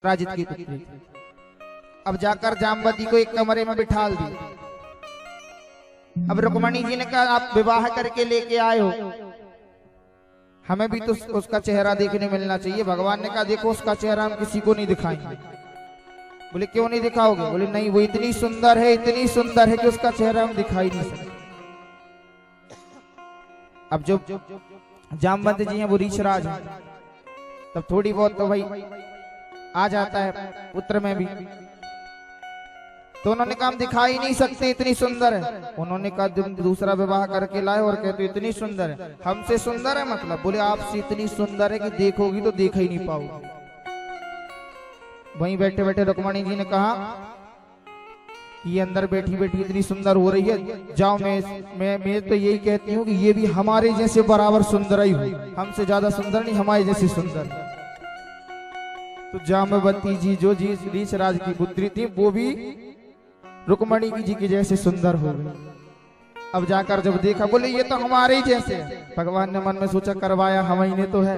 राजित की पुत्री थी। अब जाकर जामवती को एक कमरे में बिठा दी। अब रुक्मणी जी ने कहा आप विवाह करके लेके आए हो, हमें भी तो उसका चेहरा देखने मिलना चाहिए। भगवान ने कहा देखो उसका चेहरा हम किसी को नहीं दिखाएंगे। बोले क्यों नहीं दिखाओगे? बोले नहीं, वो इतनी सुंदर है, इतनी सुंदर है कि उसका चेहरा हम दिखाई नहीं सकते। अब जो जामवंत जी हैं वो रीछराज हैं, तब थोड़ी बहुत तो भाई आ जाता है पुत्र में भी। तो उन्होंने कहा हम दिखा ही नहीं सकते, इतनी सुंदर है। उन्होंने कहा तुम दूसरा विवाह करके लाए और कहते इतनी सुंदर है, हमसे सुंदर है मतलब? बोले आपसे इतनी सुंदर है कि देखोगी तो देख ही नहीं पाओगी। वहीं बैठे बैठे रुक्मणी जी ने कहा ये अंदर बैठी बैठी इतनी सुंदर हो रही है, जाओ मैं तो यही कहती हूँ कि ये भी हमारे जैसे बराबर सुंदर ही हो, हमसे ज्यादा सुंदर नहीं, हमारे जैसे सुंदर। तो जामवती जी जो जी रीछराज की पुत्री थी वो भी रुक्मणी जी की जैसे सुंदर हो गई। अब जाकर जब देखा बोले ये तो हमारे ही जैसे है। भगवान ने मन में सोचा करवाया हम ही ने तो है।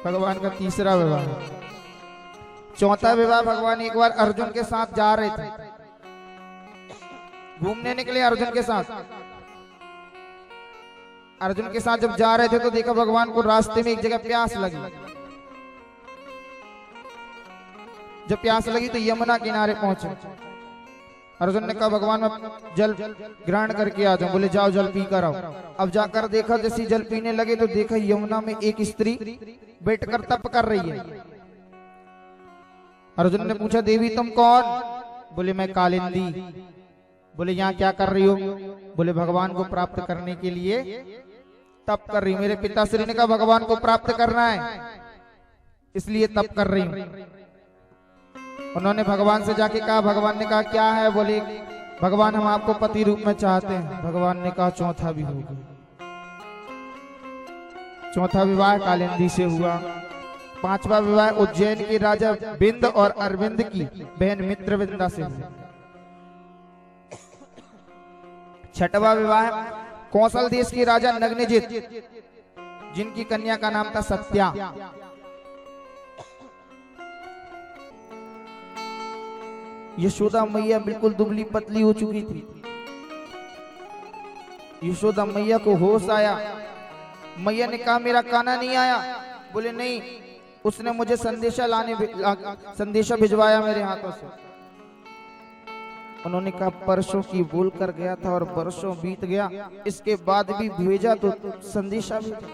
भगवान का तीसरा विवाह। चौथा विवाह भगवान एक बार अर्जुन के साथ जा रहे थे, घूमने निकले अर्जुन के साथ। अर्जुन के साथ जब जा रहे थे तो देखा भगवान को रास्ते में एक जगह प्यास लगी। जब प्यास लगी तो यमुना किनारे पहुंचे। अर्जुन ने कहा भगवान मैं जल ग्रहण करके आ जाऊं। बोले जाओ जल पी कर आओ। अब जाकर देखा जैसे जल पीने लगे तो देखा यमुना में एक स्त्री बैठकर तप कर रही है। अर्जुन ने पूछा देवी तुम कौन? बोले मैं कालिंदी। बोले यहाँ क्या कर रही हो? बोले भगवान को प्राप्त करने के लिए तप कर रही हूं। मेरे पिताश्री ने कहा भगवान को प्राप्त करना है इसलिए तप कर रही हूं। उन्होंने भगवान से जाके कहा, भगवान ने कहा क्या है? बोले भगवान हम आपको पति रूप में चाहते हैं। भगवान ने कहा चौथा भी होगा। चौथा विवाह कालिंदी से हुआ। पांचवा विवाह उज्जैन के राजा बिंद और अरविंद की बहन मित्रविंदा से हुआ। छठवा विवाह कौशल देश के राजा नग्नजित जिनकी कन्या का नाम था सत्या। यशोदा मैया बिल्कुल दुबली पतली हो चुकी थी। यशोदा मैया को होश आया। मैया ने कहा मेरा कान्हा नहीं आया। बोले नहीं, उसने मुझे संदेशा भिजवाया मेरे हाथों से। उन्होंने कहा परसों की बोल कर गया था और परसों बीत गया, इसके बाद भी भेजा तो संदेशा भेजा।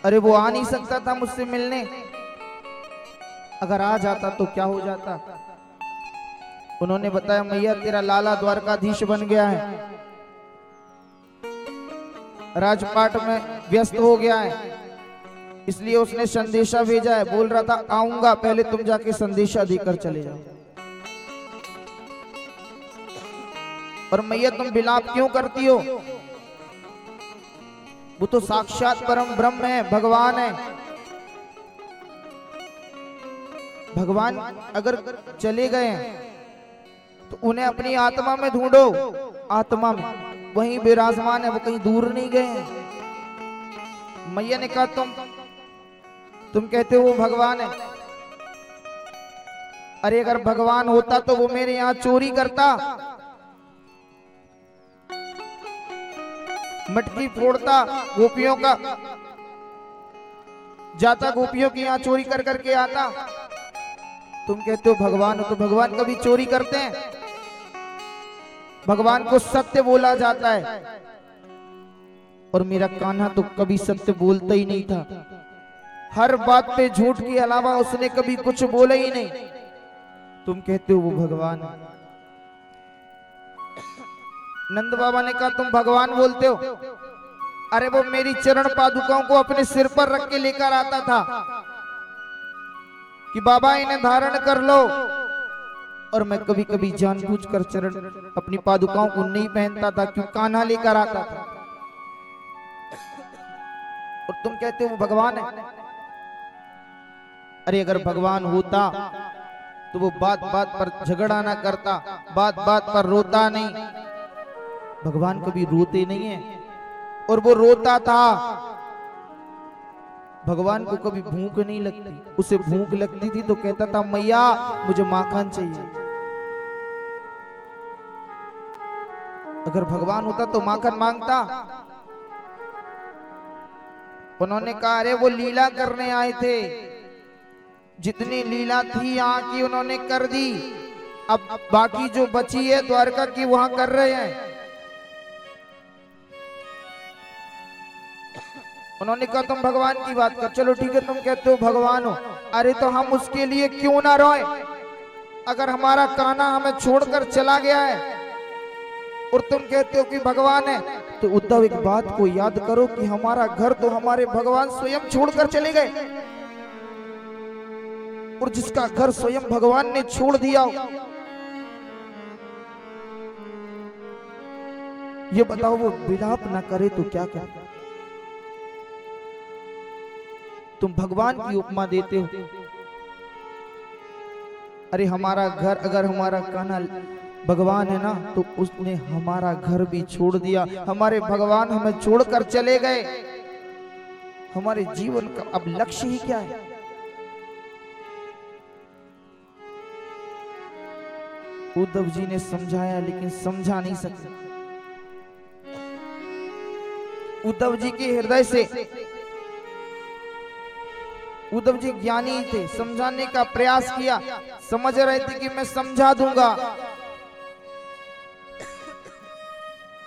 अरे वो आ नहीं सकता था मुझसे मिलने, अगर आ जाता तो क्या हो जाता। उन्होंने बताया मैया तेरा लाला द्वारकाधीश बन गया है, राजपाट में व्यस्त हो गया है, इसलिए उसने संदेशा भेजा है। बोल रहा था आऊंगा, पहले तुम जाके संदेशा देकर चले जाओ। और मैया तुम विलाप क्यों करती हो? वो तो साक्षात परम ब्रह्म है, भगवान है। भगवान अगर चले गए तो उन्हें अपनी आत्मा में ढूंढो, आत्मा में वहीं विराजमान है, वो कहीं दूर नहीं गए हैं। मैया ने कहा तुम कहते हो वो भगवान है। अरे अगर भगवान होता तो वो मेरे यहाँ चोरी करता, मटकी फोड़ता, गोपियों का जाता, गोपियों के यहाँ चोरी कर करके आता। तुम कहते हो भगवान हो, तो भगवान कभी चोरी करते हैं? भगवान को सत्य बोला जाता है और मेरा कान्हा तो कभी सत्य बोलता ही नहीं था। हर बात पे झूठ के अलावा उसने कभी कुछ बोला ही नहीं। तुम कहते हो वो भगवान है। नंद बाबा ने कहा तुम भगवान बोलते हो? अरे वो मेरी चरण पादुकाओं को अपने सिर पर रख के लेकर आता था कि बाबा इन्हें धारण कर लो, और मैं कभी कभी जानबूझकर चरण अपनी पादुकाओं को नहीं पहनता था, क्यों कान्हा लेकर आता था। और तुम कहते हो वो भगवान है। अरे अगर भगवान होता तो वो बात बात पर झगड़ा ना करता, बात बात पर रोता नहीं। भगवान कभी रोते नहीं है, और वो रोता था भगवान को कभी भूख नहीं लगती, उसे भूख लगती थी तो कहता था मैया मुझे माखन चाहिए। अगर भगवान होता तो माखन मांगता? उन्होंने कहा अरे वो लीला करने आए थे, जितनी लीला थी यहाँ की उन्होंने कर दी, अब बाकी जो बची है द्वारका की वहां कर रहे हैं। उन्होंने कहा तुम भगवान की बात कर, चलो ठीक है तुम कहते हो भगवान हो, अरे तो हम उसके लिए क्यों ना रोए? अगर हमारा कान्हा हमें छोड़कर चला गया है और तुम कहते हो कि भगवान है, तो उद्धव एक बात को याद करो कि हमारा घर तो हमारे भगवान स्वयं छोड़कर चले गए, और जिसका घर स्वयं भगवान ने छोड़ दिया हो, ये बताओ वो विलाप ना करे तो क्या करे? तुम भगवान की उपमा देते हो। अरे हमारा घर, अगर हमारा कान्हा भगवान है ना, तो उसने हमारा घर भी छोड़ दिया, हमारे भगवान हमें छोड़कर चले गए, हमारे जीवन का अब लक्ष्य ही क्या है? उद्धव जी ने समझाया लेकिन समझा नहीं सकते। उद्धव जी के हृदय से, उद्धव जी ज्ञानी थे, समझाने का प्रयास किया, समझ रहे थे कि मैं समझा दूंगा,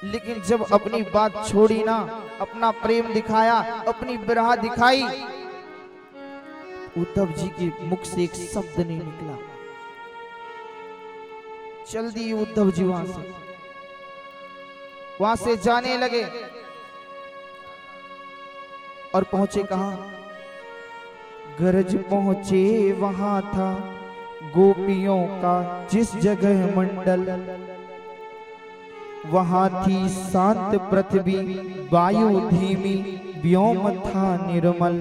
लेकिन जब अपनी बात छोड़ी ना, अपना प्रेम दिखाया, अपनी विरह दिखाई, उद्धव जी के मुख से एक शब्द नहीं निकला। चल दिए उद्धव जी वहां से जाने लगे और पहुंचे कहां? गरज पहुंचे वहां था गोपियों का जिस जगह मंडल, वहां थी शांत पृथ्वी वायु धीमी, व्योम था निर्मल,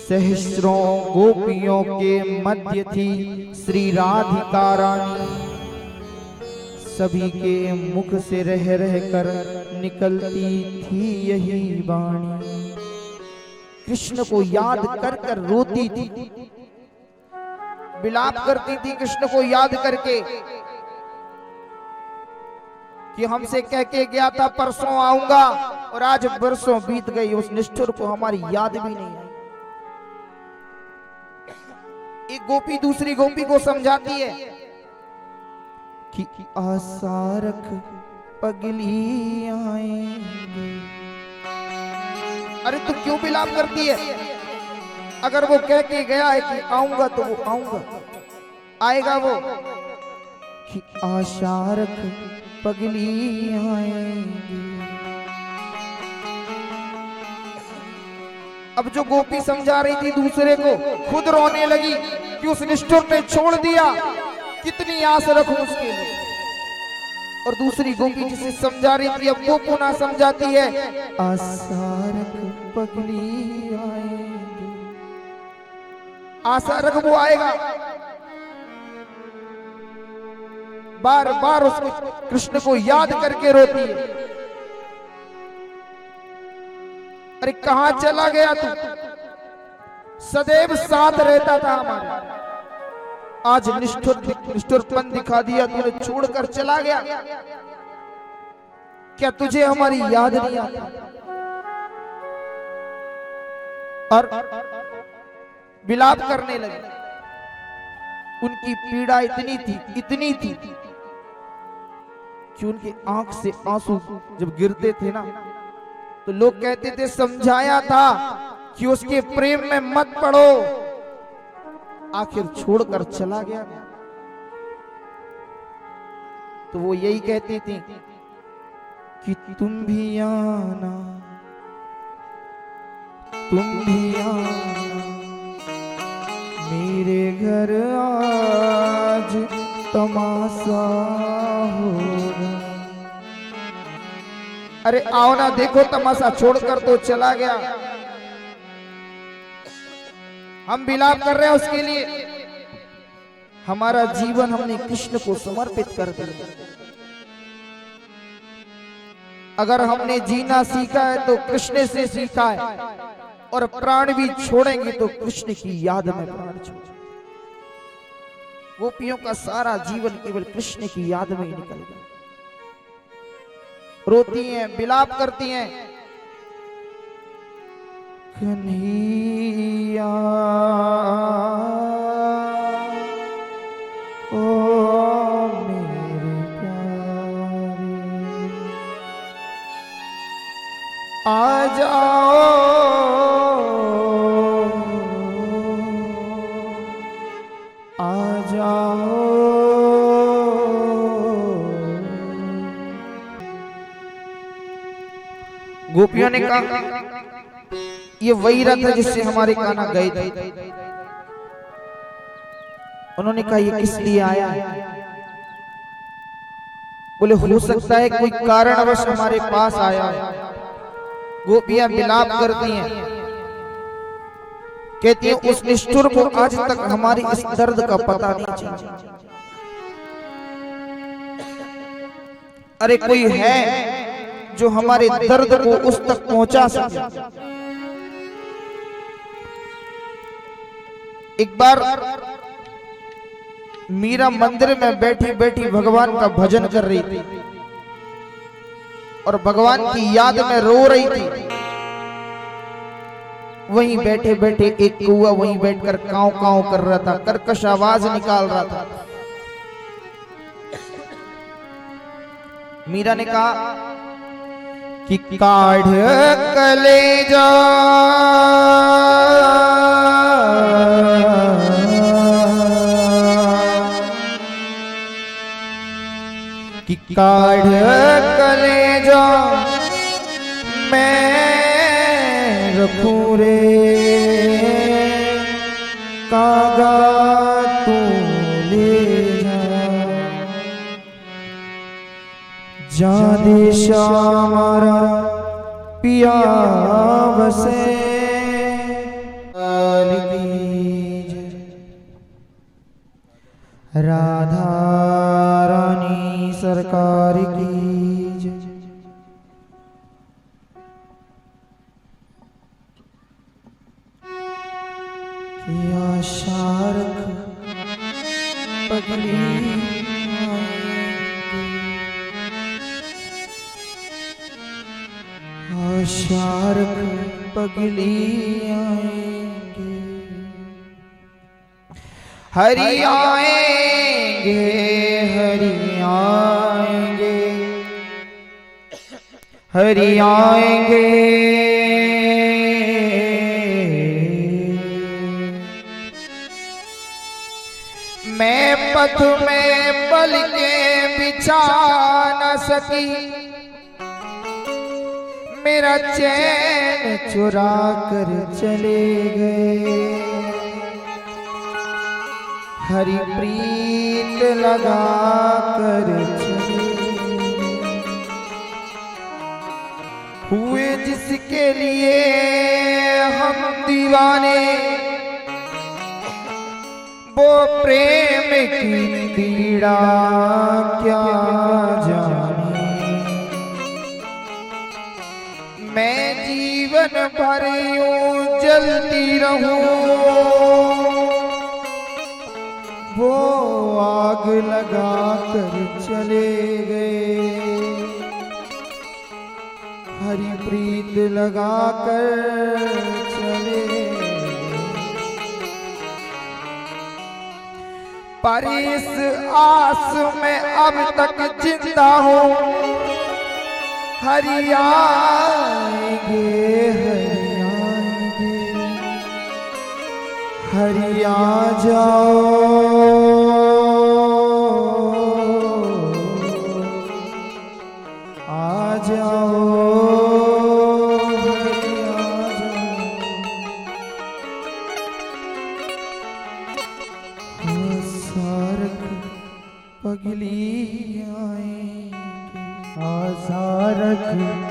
सहस्रों गोपियों के मध्य थी श्री राधिका रानी, सभी के मुख से रह रह कर निकलती थी यही वाणी, कृष्ण को याद कर कर रोती थी, विलाप करती थी कृष्ण को याद करके कि हमसे कह के गया था परसों आऊंगा, और आज बरसों बीत गई, उस निष्ठुर को हमारी याद भी नहीं आई। एक गोपी दूसरी गोपी को समझाती है कि आशा रख पगली आएंगे। अरे तू क्यों विलाप करती है? अगर वो कह के गया है कि आऊंगा तो वो आऊंगा, आएगा वो, कि आशा रख पगली आएंगी। अब जो गोपी समझा रही थी दूसरे को, खुद रोने लगी कि उस निष्ठुर ने छोड़ दिया, कितनी आस रखूं उसके लिए। और दूसरी गोपी जिसे समझा रही थी, अब वो पुनः समझाती है, आशा रख पगली आएंगे, आशा रख वो आएगा। बार बार उसको कृष्ण को याद करके रोती है, अरे कहां चला गया तू? सदैव साथ रहता था हमारे, आज निष्ठुरपन दिखा दिया, तूने छोड़कर चला गया, क्या तुझे हमारी याद नहीं आती? और विलाप करने लगे। उनकी पीड़ा इतनी थी कि उनकी आंख से आंसू जब गिरते थे ना, तो लोग कहते थे समझाया था कि उसके प्रेम में मत पड़ो, आखिर छोड़कर चला गया। तो वो यही कहती थी कि तुम भी आना, तुम भी आना मेरे घर, आज तमाशा होगा। अरे आओ ना, देखो तमाशा, छोड़कर तो चला गया। हम विलाप कर रहे हैं उसके लिए, हमारा जीवन हमने कृष्ण को समर्पित कर दिया। अगर हमने जीना सीखा है तो कृष्ण से सीखा है, और प्राण भी छोड़ेंगे तो कृष्ण की याद में प्राण छोड़ेंगे। गोपियों का सारा जीवन केवल कृष्ण की याद में ही निकल गया। रोती हैं, विलाप करती हैं, कन्हैया ओ मेरे प्यारे आ जाओ, आ जाओ। गोपियों ने कहा ये वही रथ है जिससे हमारे कान्हा गए थे। उन्होंने कहा ये किस लिए आया है? बोले हो सकता है कोई कारणवश हमारे पास आया है। गोपियां विलाप करती हैं, कहती हैं उस निष्ठुर को आज तक हमारी इस दर्द का पता नहीं चला। अरे कोई है जो हमारे दर्द को उस तक पहुंचा सके। एक बार मीरा मंदिर में बैठी बैठी भगवान का भजन कर रही थी और भगवान की याद में रो रही थी। वहीं बैठे बैठे एक कौवा वहीं बैठकर कांव कांव कर रहा था, कर्कश आवाज निकाल रहा था। मीरा ने कहा कि काढ़ कलेजा कि काढ़ कलेजा मैं रखूं रे, कागा तू ले जा देशा हमारा पिया बसे। राधा रानी सरकार की जय। किया शारक पगली शारक पगली आएंगे, हरि आएंगे, हरि आएंगे, हरि आएंगे। मैं पथ में पल के बिछा न सकी, मेरा चैन चुरा कर चले गए। हरि प्रीत लगा कर चले हुए जिसके लिए हम दीवाने, वो प्रेम की पीड़ा क्या जाने। मैं जीवन भर यूं जलती रहूं, वो आग लगा कर चले गए। हरि प्रीत लगा कर चले गए। पर इस आस में अब तक जिंदा हूँ, हरि आएंगे, हरि आएंगे, हरि आ जाओ, आ जाओ, हरि आ जाओ। सारक पगली आएंगे, सारक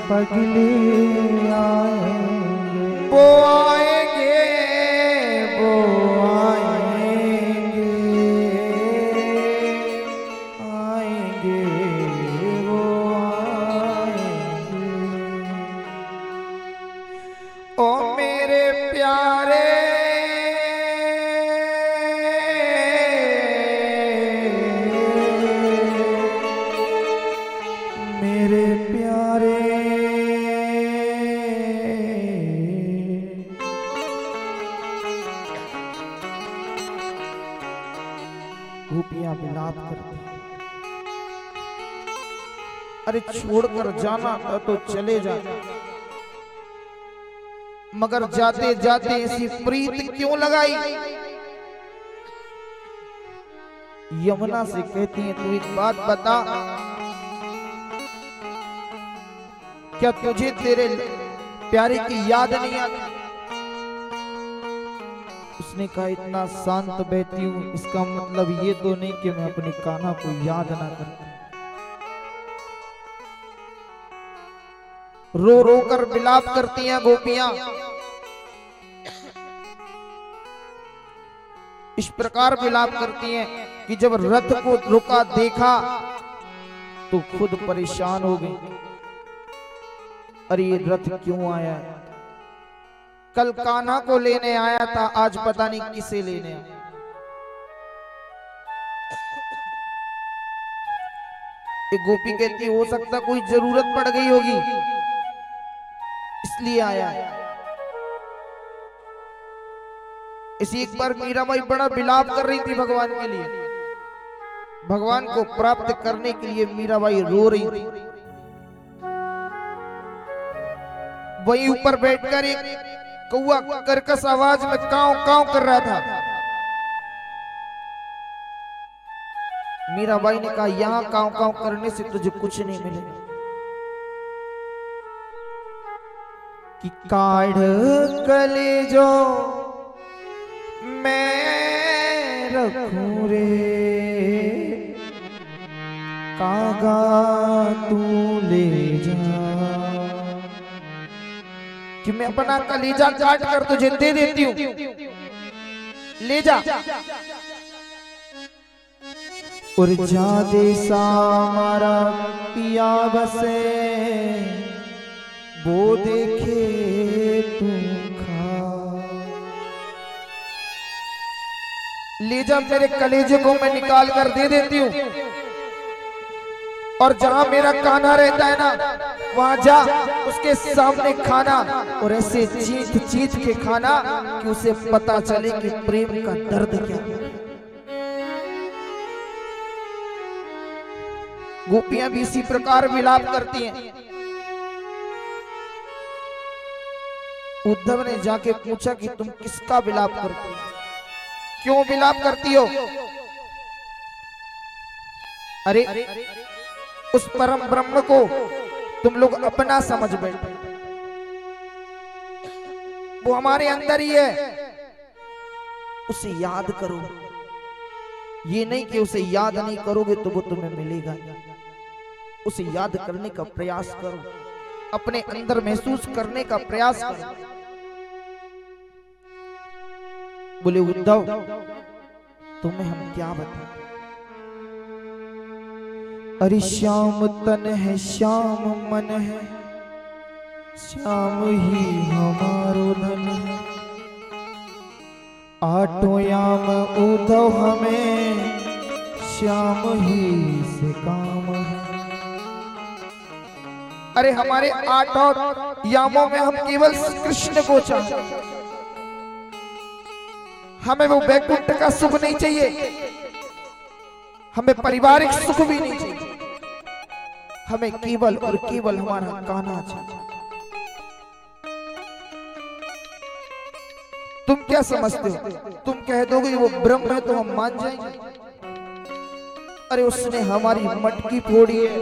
पगली आएंगे, वो आएंगे, वो आएंगे, आएंगे, वो आएंगे। गोपियां विलाप करती, अरे छोड़कर जाना था तो चले जा, मगर जाते जाते ऐसी प्रीत क्यों लगाई। यमुना से कहती है तू एक बात बता, क्या तुझे तेरे प्यारे की याद नहीं आती। उसने कहा इतना शांत बहती हूं, इसका मतलब ये तो नहीं कि मैं अपने कान्हा को याद ना करती। रो रो कर विलाप करती हैं गोपियां। इस प्रकार विलाप करती हैं कि जब रथ को रुका देखा तो खुद परेशान हो गई। अरे ये रथ क्यों आया है? कल कान्हा को लेने आया था, आज पता नहीं किसे लेने आया। एक गोपी कहती हो सकता कोई जरूरत पड़ गई होगी इसलिए आया है। इसी एक बार मीराबाई बड़ा विलाप कर रही थी भगवान के लिए, भगवान को प्राप्त करने के लिए मीराबाई रो रही थी। वहीं ऊपर बैठकर एक कौवा कर्कश आवाज में काव काव कर रहा था। मीराबाई ने कहा यहां काव काव करने से तुझे कुछ नहीं मिलेगा, कि काढ़ कलेजो मैं रखूं रे, कागा तू ले जा, कि मैं अपना कलेजा काट कर तुझे दे देती हूं, ले जा। और जा देसा हमारा पिया बसे, वो देखे तू खा, ले जा मेरे कलेजे को मैं निकाल कर दे देती हूं। और जहां मेरा कान्हा रहता है ना वहां जा, उसके सामने खाना, और ऐसे चीख चीख के खाना कि उसे पता चले कि प्रेम का दर्द क्या है। गोपियां भी इसी प्रकार विलाप करती हैं। उद्धव ने जाके पूछा कि तुम किसका विलाप करती हो, क्यों विलाप करती हो? अरे उस परम ब्रह्म को तुम लोग अपना समझ बैठे, वो हमारे अंदर ही है, उसे याद करो। ये नहीं कि उसे याद नहीं करोगे तो वो तुम्हें मिलेगा, उसे याद करने का प्रयास करो, अपने अंदर महसूस करने का प्रयास करो। बोले उद्धव तुम्हें हम क्या बताएं, अरे श्याम तन है श्याम मन है, श्याम ही हमारो धन है, आठों याम उद्धव हमें, श्याम ही से काम है। अरे हमारे आठों यामों में हम केवल कृष्ण को चाहते, हमें वो वैकुंठ का सुख नहीं चाहिए, हमें पारिवारिक सुख भी नहीं चाहिए, हमें केवल और केवल हमारा कान्हा चाहिए। तुम क्या समझते हो? तुम कह दोगे वो ब्रह्म है तो हम मान जाएंगे। अरे उसने हमारी मटकी फोड़ी है,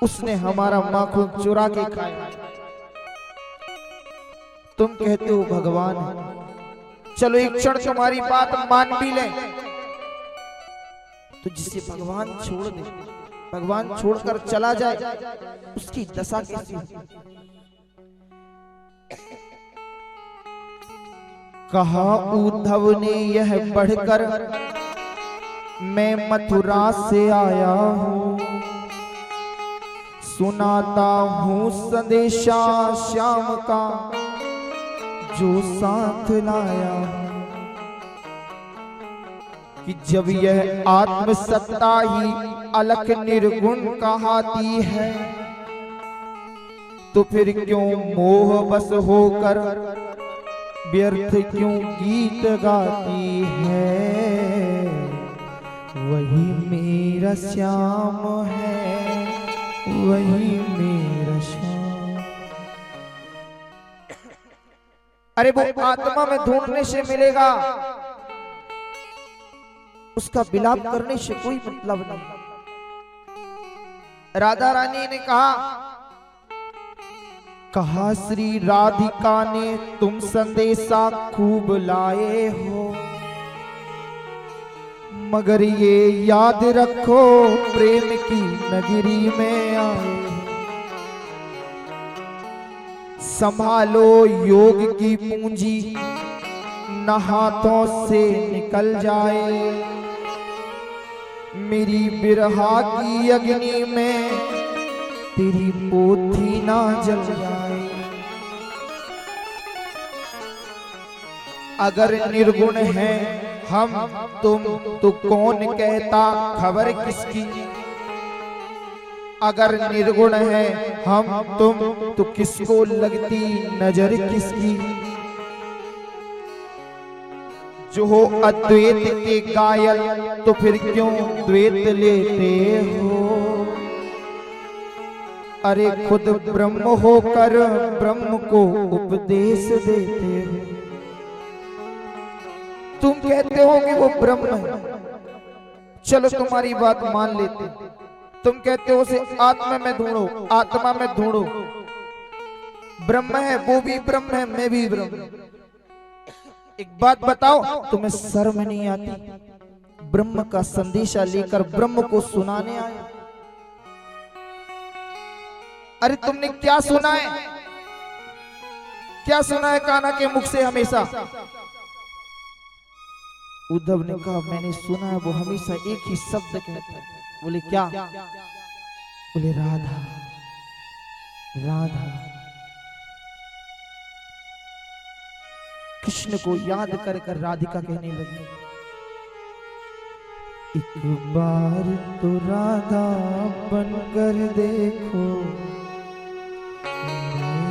उसने हमारा माखन चुरा के खाया। तुम कहते हो भगवान है, चलो एक क्षण तुम्हारी बात मान भी लें, तो जिसे भगवान छोड़ दे, भगवान छोड़कर चला जाए, उसकी दशा कैसी हो? कहा उद्धव ने यह पढ़कर मैं मथुरा से आया हूं, सुनाता हूं संदेशा श्याम का जो साथ लाया हूं, कि जब यह आत्मसत्ता ही अलख निर्गुण कहाती है, तो फिर क्यों मोह बस होकर व्यर्थ क्यों गीत गाती है। वही मेरा श्याम है, वही मेरा श्याम। अरे वो आत्मा में ढूंढने से मिलेगा, उसका विलाप करने से कोई मतलब नहीं। राधा रानी ने कहा श्री राधिका ने तुम संदेशा खूब लाए हो, मगर ये याद रखो प्रेम की नगरी में आए। संभालो योग की पूंजी न हाथों से निकल जाए, मेरी बिरहा की अग्नि में तेरी पोथी ना जल जाए। अगर निर्गुण है हम तुम तो कौन कहता खबर किसकी, अगर निर्गुण है हम तुम तो किसको लगती नजर किसकी। जो हो अद्वैत के कायल तो फिर क्यों द्वैत लेते हो। अरे खुद ब्रह्म होकर ब्रह्म को उपदेश देते हो। तुम कहते हो कि वो ब्रह्म है, चलो तुम्हारी बात मान लेते। तुम कहते हो उसे आत्मा में ढूंढो, आत्मा में ढूंढो। ब्रह्म है, वो भी ब्रह्म है, मैं भी ब्रह्म। एक बात बताओ, तुम्हें शर्म नहीं आती? ब्रह्म का संदेशा लेकर ब्रह्म को सुनाने आए। अरे तुमने क्या सुना है, क्या सुना है कान्हा के मुख से हमेशा? उद्धव ने कहा मैंने सुना है वो हमेशा एक ही शब्द कहता है। बोले क्या? बोले राधा राधा। कृष्ण को याद कर कर राधिका कहने लगी, एक बार तो राधा बनकर देखो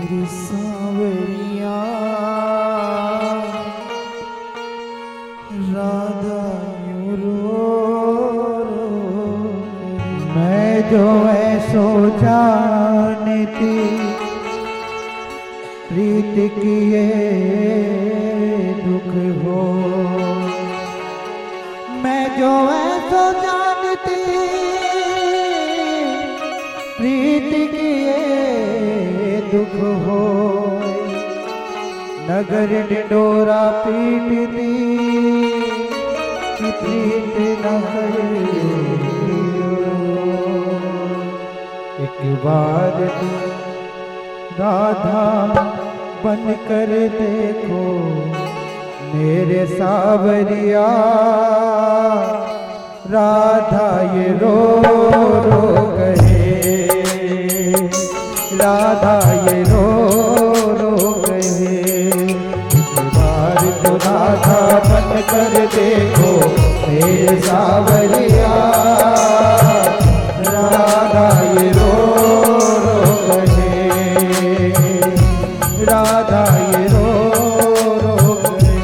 मेरी सांवरिया। राधा यूं रो मैं जो ऐसो जानती प्रीत किए दुख हो। मैं जो ऐसो जानती प्रीत किए दुख हो। नगर डिंडोरा पीटती प्रीत नगर। एक बार राधा बन कर देखो मेरे सावरिया। राधा ये रो रो कहे, राधा ये रो रो कहे। एक बार तो राधा बन कर देखो मेरे सावरिया। राधा ये रो रो कहे, राधा ये रो रो कहे।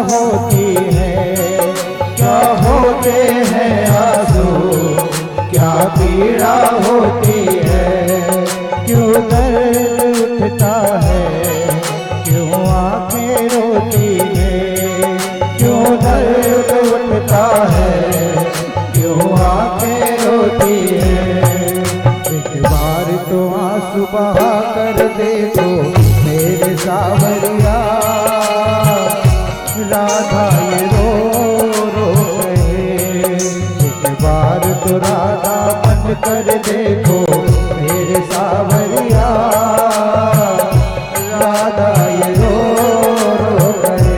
होती है क्या होते हैं आंसू, क्या पीड़ा होती है। क्यों दर्द उठता है, क्यों आंखें रोती है। क्यों दर्द उठता है, क्यों आंखें रोती है। एक बार तो आंसू बहा कर देखो मेरे सावरिया। राधा ये रो रो कहे। एक बार तो राधा बन कर देखो मेरे सावरिया, राधा ये रो रो कहे।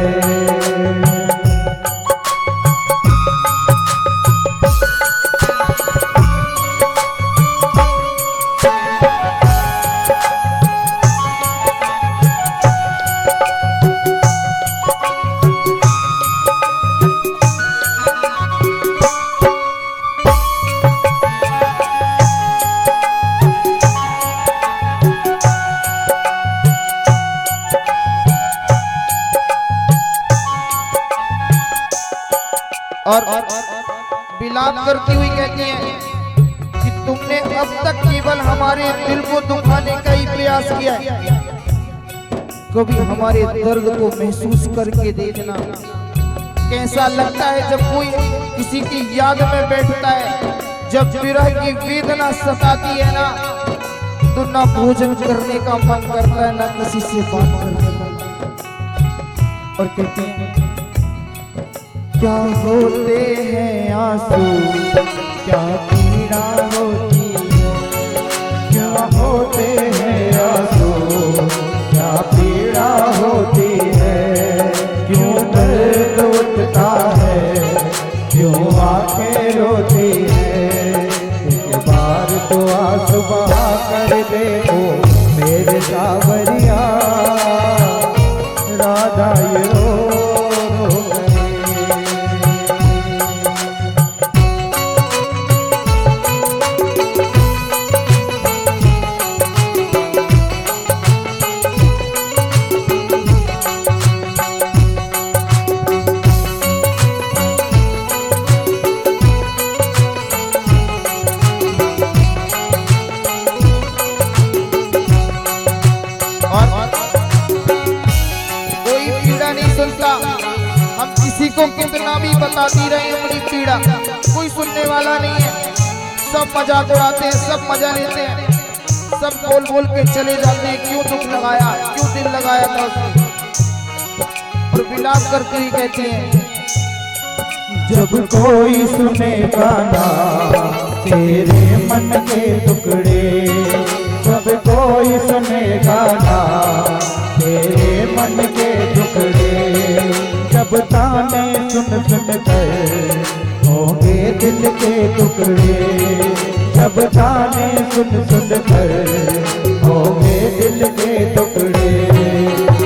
और विलाप करती हुई कहती हैं कि तुमने अब तक केवल हमारे दिल को दुखाने का ही प्रयास किया है, कभी हमारे दर्द को महसूस करके देखना। कैसा लगता है जब कोई किसी की याद में बैठता है, जब विरह की वेदना सताती है ना, तो ना भोजन करने का मन करता है, ना किसी से बात करने का। और कहते हैं क्या होते हैं आंसू, क्या पीड़ा होती है, क्या होते हैं आंसू, क्या पीड़ा होती है, क्यों दर्द उठता है, क्यों आंखें रोती है। एक बार तो आंसू बहा कर देखो मेरे सावरिया, राधा ये रो रो कहे। हम किसी को कितना भी बताती रहे अपनी पीड़ा, कोई सुनने वाला नहीं है। सब मजाक उड़ाते हैं, सब मजा लेते हैं, सब बोल बोल के चले जाते हैं क्यों दुख लगाया, क्यों दिल लगाया था उसने। और विलाप करते ही कहते हैं जब कोई सुनेगा ना तेरे मन के टुकड़े, जब कोई सुनेगा ना तेरे मन के टुकड़े, जब ताने सुन सुन कर होंगे दिल के टुकड़े, जब ताने सुन सुन कर होंगे दिल के टुकड़े।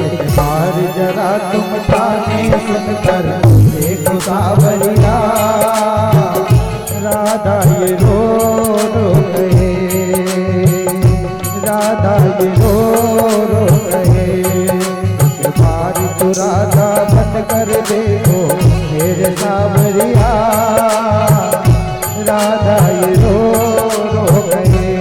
एक बार जरा तुम ताने सुन कर देखो सावरिया, राधा ये रो रो कहे, राधा ये रो रो कहे। एक बार तो राधा बन कर देखो मेरे सावरिया, राधा ये रो रो कहे।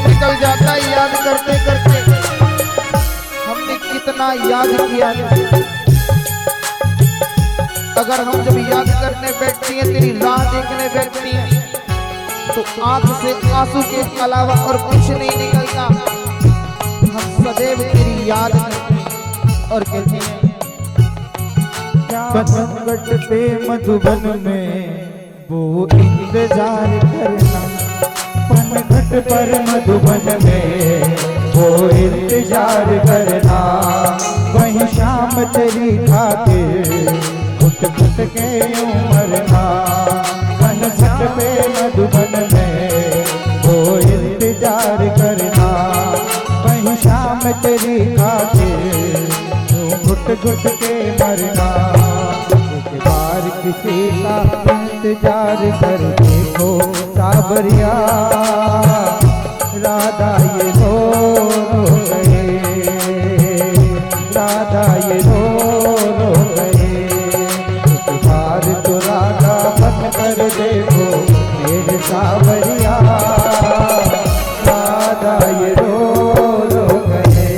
निकल जाता है याद करते करते, हमने कितना याद किया। अगर हम जब याद करने बैठती हैं, तेरी राह देखने बैठती हैं, तो आंख से आंसू के अलावा और कुछ नहीं निकलता। हम सदैव तेरी याद करते हैं और कहते हैं पतंगट पे मधुबन में वो इंतजार करना, पनघट पर मधुबन में वो इंतजार करना, वहीं शाम तेरी खातिर घुट घुट के यूं मरना। पनघट पे मधुबन में वो इंतजार करना, वहीं शाम तेरी खातिर घुट घुट के मरना। एक बार किसी का इंतजार कर देखो सावरिया राधा ये रो गए, राधा ये रो गए। एक बार तो राधा बन कर देखो मेरे सावरिया, राधा ये रो गए।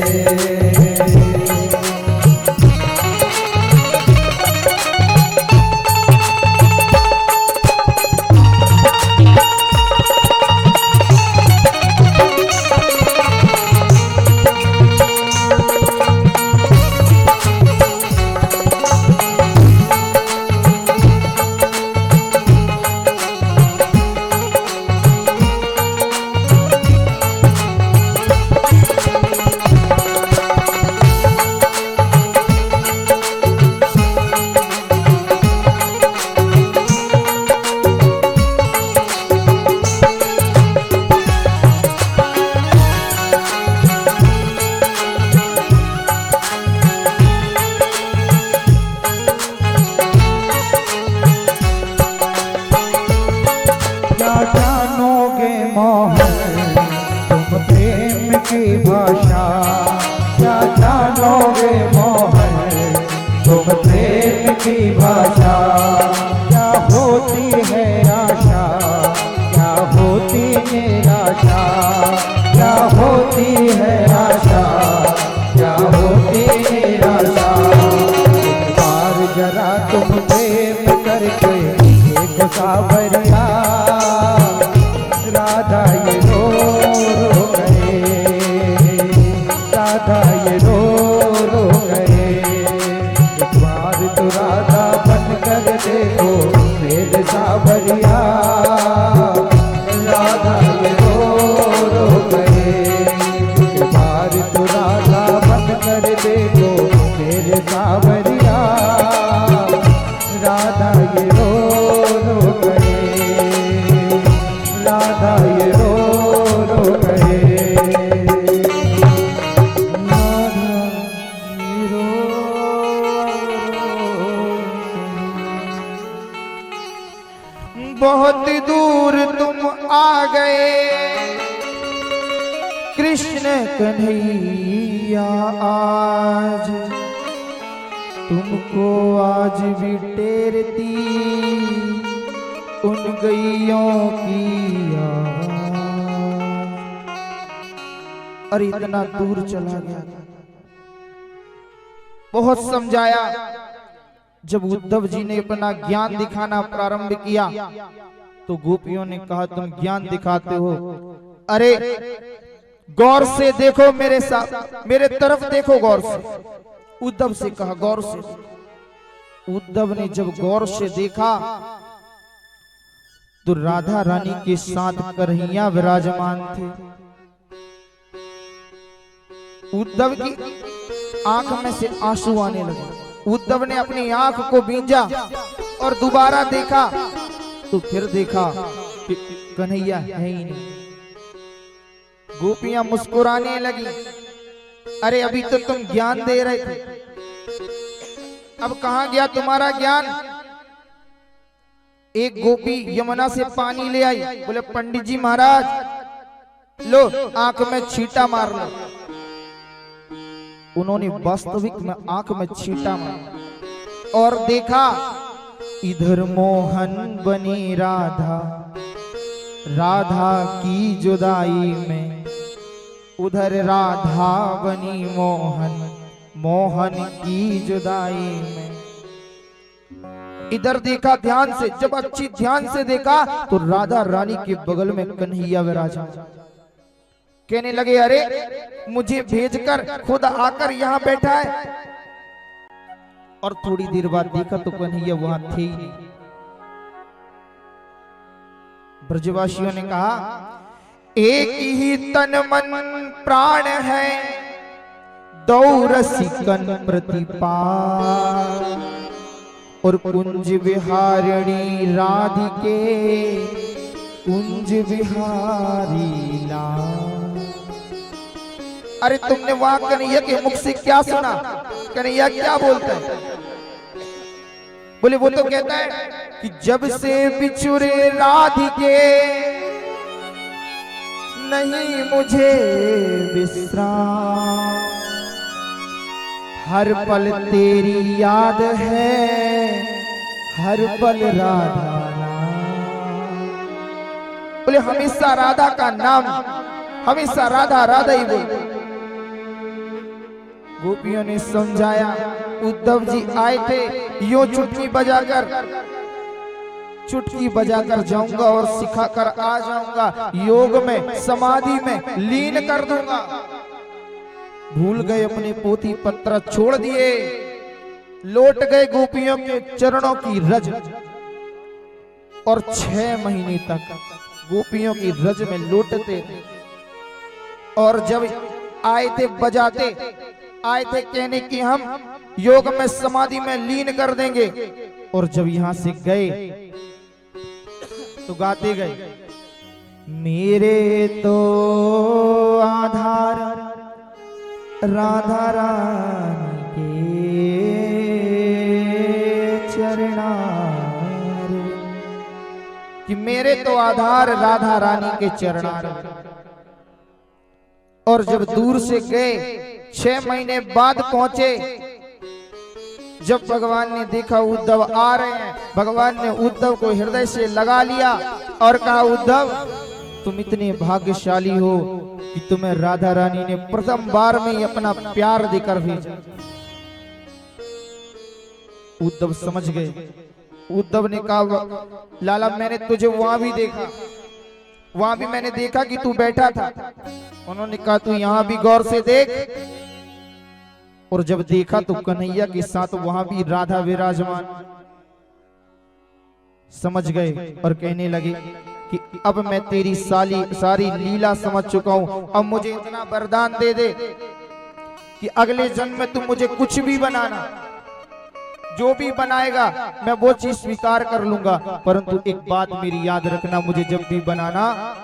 जानोगे मोहन तुम प्रेम की भाषा, क्या जानोगे मोहन तुम प्रेम की भाषा। क्या होती है आशा, क्या होती निराशा, क्या होती है आशा, क्या होती निराशा। एक बार जरा तुम प्रेम करके देखो सावरिया, राधा ये रो गए, राधा ये रो गए। एक बार तो राधा बन कर देखो मेरे सावरिया, राधा ये रो गए। एक बार तो राधा बन कर देखो मेरे सावरिया, राधा ये रो गए, राधा ये रो गए, राधा ये रो बहुत दूर तुम आ गए कृष्ण कन्हैया, आज तुमको आज भी टेरती उन गैयों की आवाज। अरे इतना दूर चला गया, बहुत समझाया। जब उद्धव जी ने अपना ज्ञान दिखाना प्रारंभ किया तो गोपियों ने कहा तुम ज्ञान दिखाते हो, अरे गौर से देखो मेरे साथ, मेरे तरफ देखो गौर से। उद्धव से कहा गौर से। उद्धव ने जब गौर से देखा तो राधा रानी के साथ कन्हैया विराजमान थे। उद्धव की आंख में से आंसू आने लगे। उद्धव ने अपनी आंख को भींजा और दोबारा देखा तो फिर देखा कि कन्हैया है ही नहीं। गोपियां मुस्कुराने लगी, अरे अभी तो तुम ज्ञान दे रहे थे, अब कहां गया तुम्हारा ज्ञान। एक गोपी यमुना से पानी ले आई, बोले पंडित जी महाराज लो आंख में छींटा मार लो। उन्होंने वास्तविक में आंख में छींटा मारा और देखा इधर मोहन बनी राधा, राधा की जुदाई में, उधर राधा बनी मोहन, मोहन की जुदाई में। इधर देखा ध्यान से, जब अच्छी ध्यान से देखा तो राधा रानी के बगल में कन्हैया विराजा। कहने लगे अरे मुझे भेजकर खुद आकर यहाँ बैठा है। और थोड़ी देर बाद देखा तो कन्हैया वहां थे ही नहीं। ब्रजवासियों ने कहा एक ही तन मन प्राण है, दो रसिकन प्रतिपाल, और कुंज विहारिणी राधिके कुंज विहारी लाल। अरे तुमने वहां कन्हैया के मुख से क्या सुना? कन्हैया क्या बोलता है? बोले वो तो कहता है कि जब से बिछुरे राधिके नहीं मुझे विश्राम, हर पल तेरी याद है, हर पल राधा नाम। बोले हमेशा राधा का नाम, हमेशा राधा राधा ही बोल। गोपियों ने समझाया, उद्धव जी आए थे यो चुटकी बजाकर जाऊंगा और सिखाकर आ जाऊंगा, योग में समाधि में लीन कर दूंगा। भूल गए अपने पोथी पत्र छोड़ दिए, लौट गए गोपियों के चरणों की रज, और 6 महीने तक गोपियों की रज में लौटते थे। और जब आए थे बजाते, आए थे कहने की हम योग में समाधि में लीन कर देंगे, और जब यहां से गए तो गाते गए, मेरे तो आधार राधा रानी के चरणार, कि मेरे तो आधार राधा रानी के चरणार। और जब दूर से गए 6 महीने बाद पहुंचे, जब भगवान ने देखा उद्धव आ रहे हैं, भगवान ने उद्धव को हृदय से लगा लिया और कहा, उद्धव तुम इतने भाग्यशाली हो कि तुम्हें राधा रानी ने प्रथम बार में ही अपना प्यार देकर भेजा। उद्धव समझ गए। उद्धव ने कहा, लाला मैंने तुझे वहां भी देखा, वहां भी मैंने देखा कि तू बैठा था। उन्होंने कहा, तू यहां भी गौर से देख। और जब देखा तो कन्हैया के साथ वहां भी राधा विराजमान। समझ गए और कहने लगे कि अब मैं तेरी सारी लीला समझ चुका हूं, अब मुझे इतना वरदान दे दे कि अगले जन्म में तुम मुझे कुछ भी बनाना, जो भी बनाएगा मैं वो चीज स्वीकार कर लूंगा, परंतु एक बात मेरी याद रखना, मुझे जब भी बनाना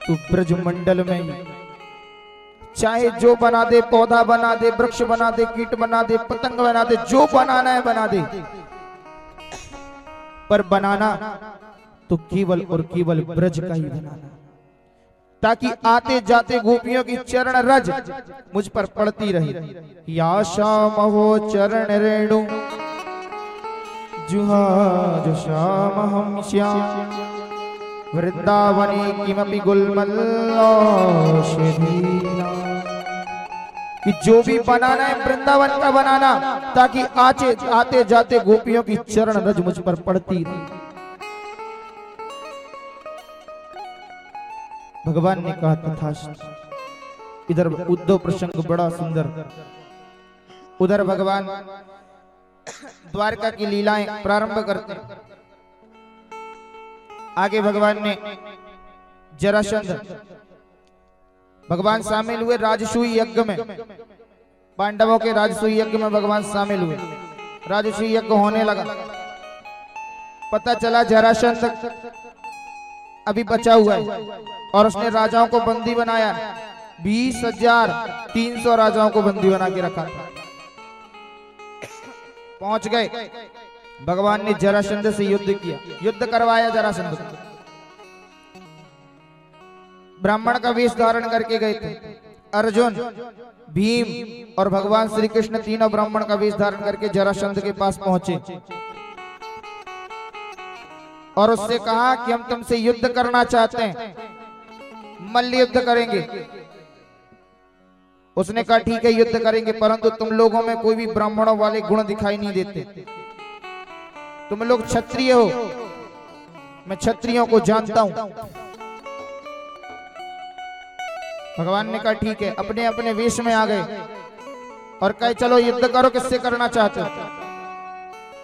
तो ब्रजमंडल में ही, चाहे जो बना दे, पौधा बना दे, वृक्ष बना दे, कीट बना दे, पतंग बना दे, जो बनाना है बना दे, पर बनाना तो केवल और केवल ब्रज का ही बनाना, ताकि आते जाते गोपियों की चरण रज मुझ पर पड़ती रही। या श्याम हो चरण रेणु जुहा जो श्याम हम श्याम, वृंदावने किमपि गुलमल्ल औषधीनां, कि जो भी बनाना है वृंदावन का बनाना, ताकि आते जाते गोपियों की चरण रज मुझ पर पड़ती रही। भगवान ने कहा, तथास्तु। इधर उद्धव प्रसंग बड़ा सुंदर, उधर भगवान द्वारका की लीलाएं प्रारंभ करते। आगे भगवान ने जरासंध, भगवान शामिल हुए राजसूय यज्ञ में, पांडवों के राजसूय यज्ञ में भगवान शामिल हुए। राजसूय यज्ञ होने लगा, पता चला जरासंध अभी बचा हुआ है और उसने राजाओं को बंदी बनाया। 20,300 राजाओं को बंदी बना के रखा था। पहुंच गए, भगवान ने जरासंध से युद्ध किया, युद्ध करवाया जरासंध को। ब्राह्मण का वेश धारण करके गए थे अर्जुन, भीम और भगवान श्री कृष्ण, तीनों ब्राह्मण का वेश धारण करके जरासंध के पास पहुंचे और उससे कहा कि हम तुमसे युद्ध करना चाहते हैं, मल्ल युद्ध करेंगे। उसने कहा ठीक है युद्ध करेंगे, परंतु तुम लोगों में कोई भी ब्राह्मणों वाले गुण दिखाई नहीं देते, तुम लोग क्षत्रिय हो, मैं क्षत्रियों को जानता हूं। भगवान ने कहा ठीक है, अपने अपने वेश में आ गए और कहे चलो युद्ध करो, किससे करना चाहते हो।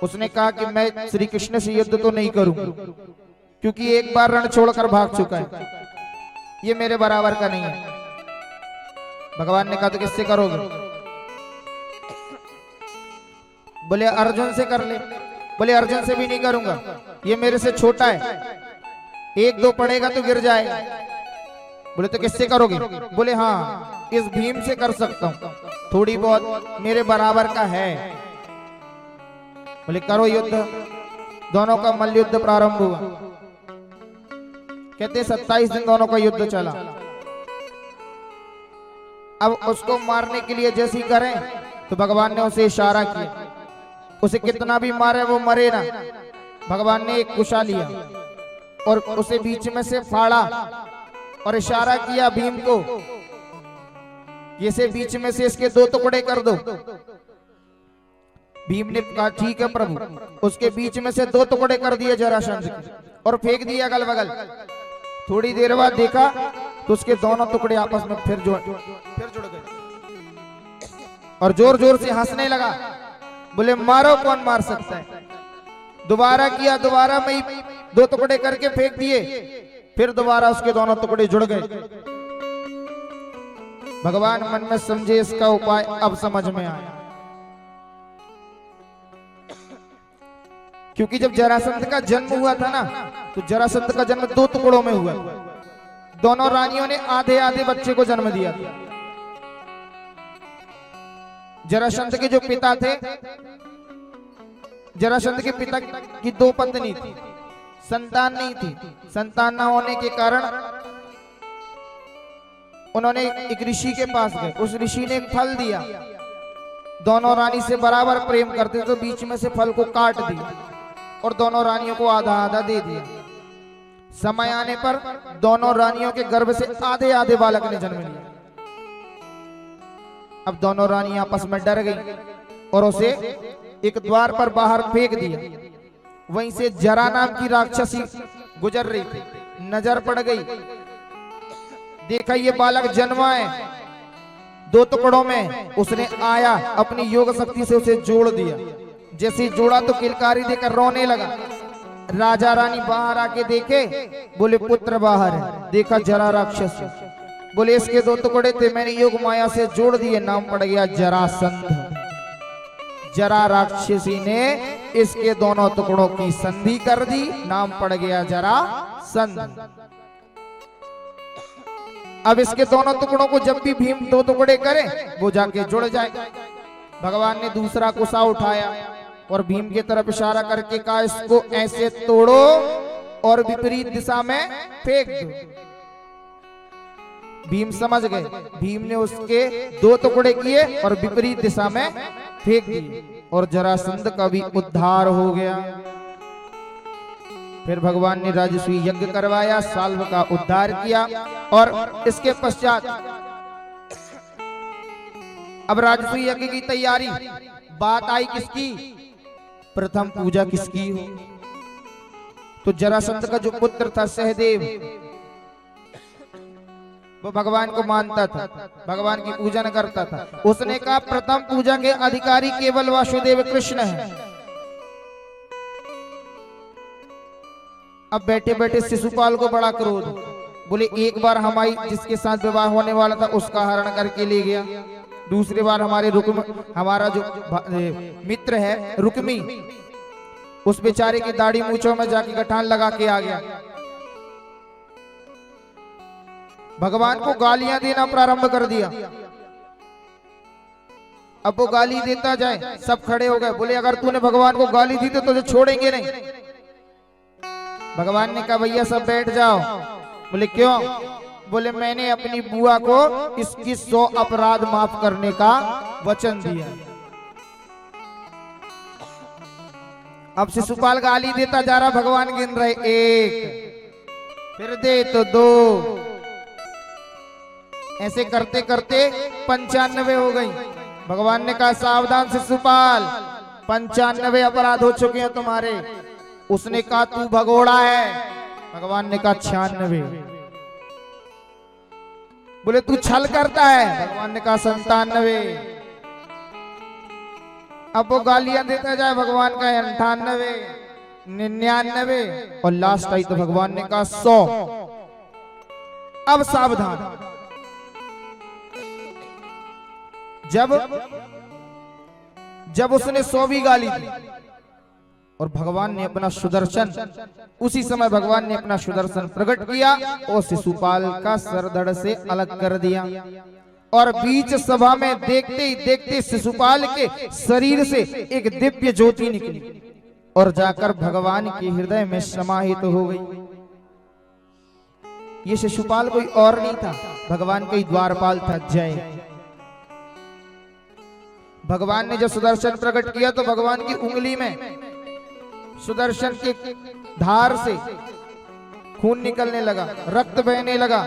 उसने कहा कि मैं श्री कृष्ण से युद्ध तो नहीं करूंगा, क्योंकि एक बार रण छोड़कर भाग चुका है, ये मेरे बराबर का नहीं है। भगवान ने कहा तो किससे करोगे? बोले अर्जुन से कर ले। बोले अर्जुन से भी नहीं करूंगा, ये मेरे से छोटा है, 1-2 पड़ेगा तो गिर जाएगा। बोले तो किससे करोगे? बोले हाँ इस भीम से कर सकता हूं, थोड़ी बहुत मेरे बराबर का है। बोले करो युद्ध। दोनों का मल्ल युद्ध प्रारंभ हुआ। कहते 27 दिन दोनों का युद्ध चला। अब उसको मारने के लिए जैसी करें तो भगवान ने उसे इशारा किया, उसे कितना भी मारे वो मरे ना। भगवान ने एक कुशा लिया और उसे बीच में से फाड़ा और इशारा किया भीम को, इसे बीच में से इसके 2 टुकड़े कर दो। भीम ने कहा ठीक है प्रभु। उसके बीच में से 2 टुकड़े कर दिए जरासंध के और फेंक दिए अगल बगल। थोड़ी देर बाद देखा तो उसके दोनों टुकड़े आपस में फिर जुड़ गए और जोर जोर से हंसने लगा। बोले मारो, कौन मार सकता है। दोबारा किया, दोबारा में 2 टुकड़े करके फेंक दिए, फिर दोबारा उसके दोनों टुकड़े जुड़ गए। भगवान मन में समझे इसका उपाय अब समझ में आया, क्योंकि जब जरासंध का जन्म हुआ था ना तो जरासंध का जन्म 2 टुकड़ों में हुआ। दोनों रानियों ने आधे आधे बच्चे को जन्म दिया था। जरासंध के जो पिता थे, जरासंध के पिता की 2 पत्नी थी, संतान नहीं थी। संतान न होने के कारण उन्होंने एक ऋषि के पास गए। उस ऋषि ने एक फल दिया। दोनों रानी से बराबर प्रेम करते तो बीच में से फल को काट दिया और दोनों रानियों को आधा आधा दे दिया। समय आने पर दोनों रानियों के गर्भ से आधे आधे बालक ने जन्म लिया। अब दोनों रानी आपस में डर गई और उसे एक द्वार पर बाहर फेंक दिया। वहीं से जरा नाम की राक्षसी गुजर रही थी, नजर पड़ गई। देखा ये बालक जन्मा है 2 टुकड़ों में। उसने आया, अपनी योग शक्ति से उसे जोड़ दिया। जैसे जोड़ा तो किलकारी देकर रोने लगा। राजा रानी बाहर आके देखे, बोले पुत्र बाहर है। देखा जरा राक्षस, बोले इसके 2 टुकड़े थे, मैंने योग माया से जोड़ दिए, नाम पड़ गया जरासंध। जरा राक्षसी ने इसके दोनों टुकड़ों की संधि कर दी, नाम पड़ गया जरासंध। अब इसके दोनों टुकड़ों को जब भी भीम 2 टुकड़े करे वो जाके जुड़ जाए। भगवान ने दूसरा कुशा उठाया और भीम की तरफ इशारा करके कहा इसको ऐसे तोड़ो और विपरीत दिशा में फेंक दो। भीम समझ गए। भीम ने उसके 2 टुकड़े किए और विपरीत दिशा में फेंक दिए और जरासंध का भी उद्धार हो गया। फिर भगवान ने राजसूय यज्ञ करवाया, साल्व का उद्धार किया और इसके पश्चात अब राजसूय यज्ञ की तैयारी। बात आई किसकी? प्रथम पूजा किसकी हो? तो जरासंध का जो पुत्र था सहदेव, वो भगवान को मानता था, भगवान की पूजन करता था। उसने कहा प्रथम पूजा के अधिकारी केवल वासुदेव कृष्ण हैं। अब बैठे बैठे शिशुपाल को बड़ा क्रोध, बोले एक बार हमारी जिसके साथ विवाह होने वाला था उसका हरण करके ले गया, दूसरी बार हमारा जो मित्र है रुक्मी, उस बेचारे की दाढ़ी मूंछों में जाके गठान लगा के आ गया। भगवान को गालियां देना प्रारंभ कर दिया। अब वो गाली देता जाए, सब खड़े हो गए, बोले अगर तूने भगवान को गाली दी तो तुझे छोड़ेंगे नहीं। भगवान ने कहा भैया सब बैठ जाओ। बोले क्यों? बोले मैंने अपनी बुआ को इसकी 100 अपराध माफ करने का वचन दिया। अब शिशुपाल गाली देता जा रहा, भगवान गिन रहे 1 फिर दे तो 2, ऐसे करते करते 95 हो गई। भगवान ने कहा सावधान शिशुपाल, 95 अपराध हो चुके हैं तुम्हारे। उसने कहा तू भगोड़ा है। भगवान ने कहा 96। बोले तू छल करता है। भगवान ने कहा 97। अब वो गालियां देता जाए, भगवान का 98, 99 और लास्ट आई तो भगवान ने कहा 100। अब सावधान, जब उसने 100वीं गाली दी और भगवान ने अपना सुदर्शन, उसी समय भगवान ने अपना सुदर्शन प्रकट किया और शिशुपाल का सर धड़ से अलग कर दिया और बीच सभा में देखते ही देखते शिशुपाल के शरीर से एक दिव्य ज्योति निकली और जाकर भगवान के हृदय में समाहित हो गई। ये शिशुपाल कोई और नहीं था, भगवान का ही द्वारपाल था। जय भगवान ने जब सुदर्शन प्रकट किया तो भगवान की उंगली में सुदर्शन के धार से खून निकलने लगा, रक्त बहने लगा।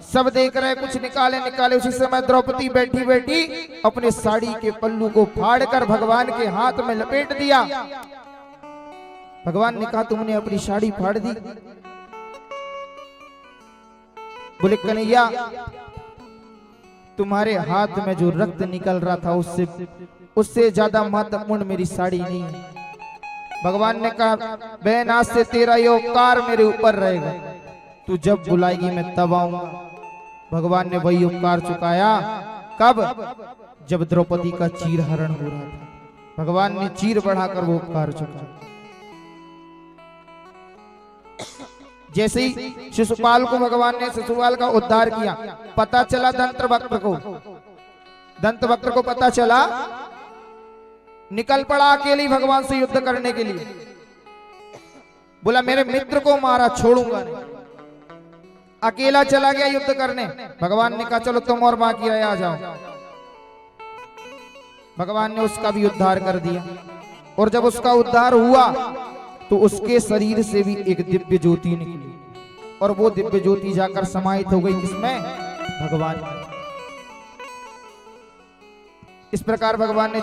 सब देख रहे, कुछ निकाले। उसी समय द्रौपदी बैठी बैठी अपने साड़ी के पल्लू को फाड़कर भगवान के हाथ में लपेट दिया। भगवान ने कहा, तुमने अपनी साड़ी फाड़ दी? बोले, कन्हैया, तुम्हारे हाथ में जो रक्त निकल रहा था उससे ज्यादा महत्वपूर्ण मेरी साड़ी नहीं है। भगवान ने कहा, बहन, आज से तेरा ये उपकार मेरे ऊपर रहेगा, तू जब बुलाएगी मैं तब आऊंगा। भगवान ने वही उपकार चुकाया। कब? जब द्रौपदी का चीर हरण हो रहा था, भगवान ने चीर बढ़ाकर वो उपकार चुकाया। जैसे ही शिशुपाल को भगवान ने शिशुपाल का उद्धार किया, पता चला दंतवक्त्र को पता चला, निकल पड़ा अकेले भगवान से युद्ध करने के लिए। बोला, मेरे मित्र को मारा, छोड़ूंगा नहीं। अकेला चला गया युद्ध करने। भगवान ने कहा, चलो तुम और बाकी रहे, आ जाओ। भगवान ने उसका भी उद्धार कर दिया। और जब उसका उद्धार हुआ तो उसके शरीर से भी एक दिव्य ज्योति निकली, और वो दिव्य ज्योति जाकर समाहित हो गई किसमें? भगवान में। इस प्रकार भगवान ने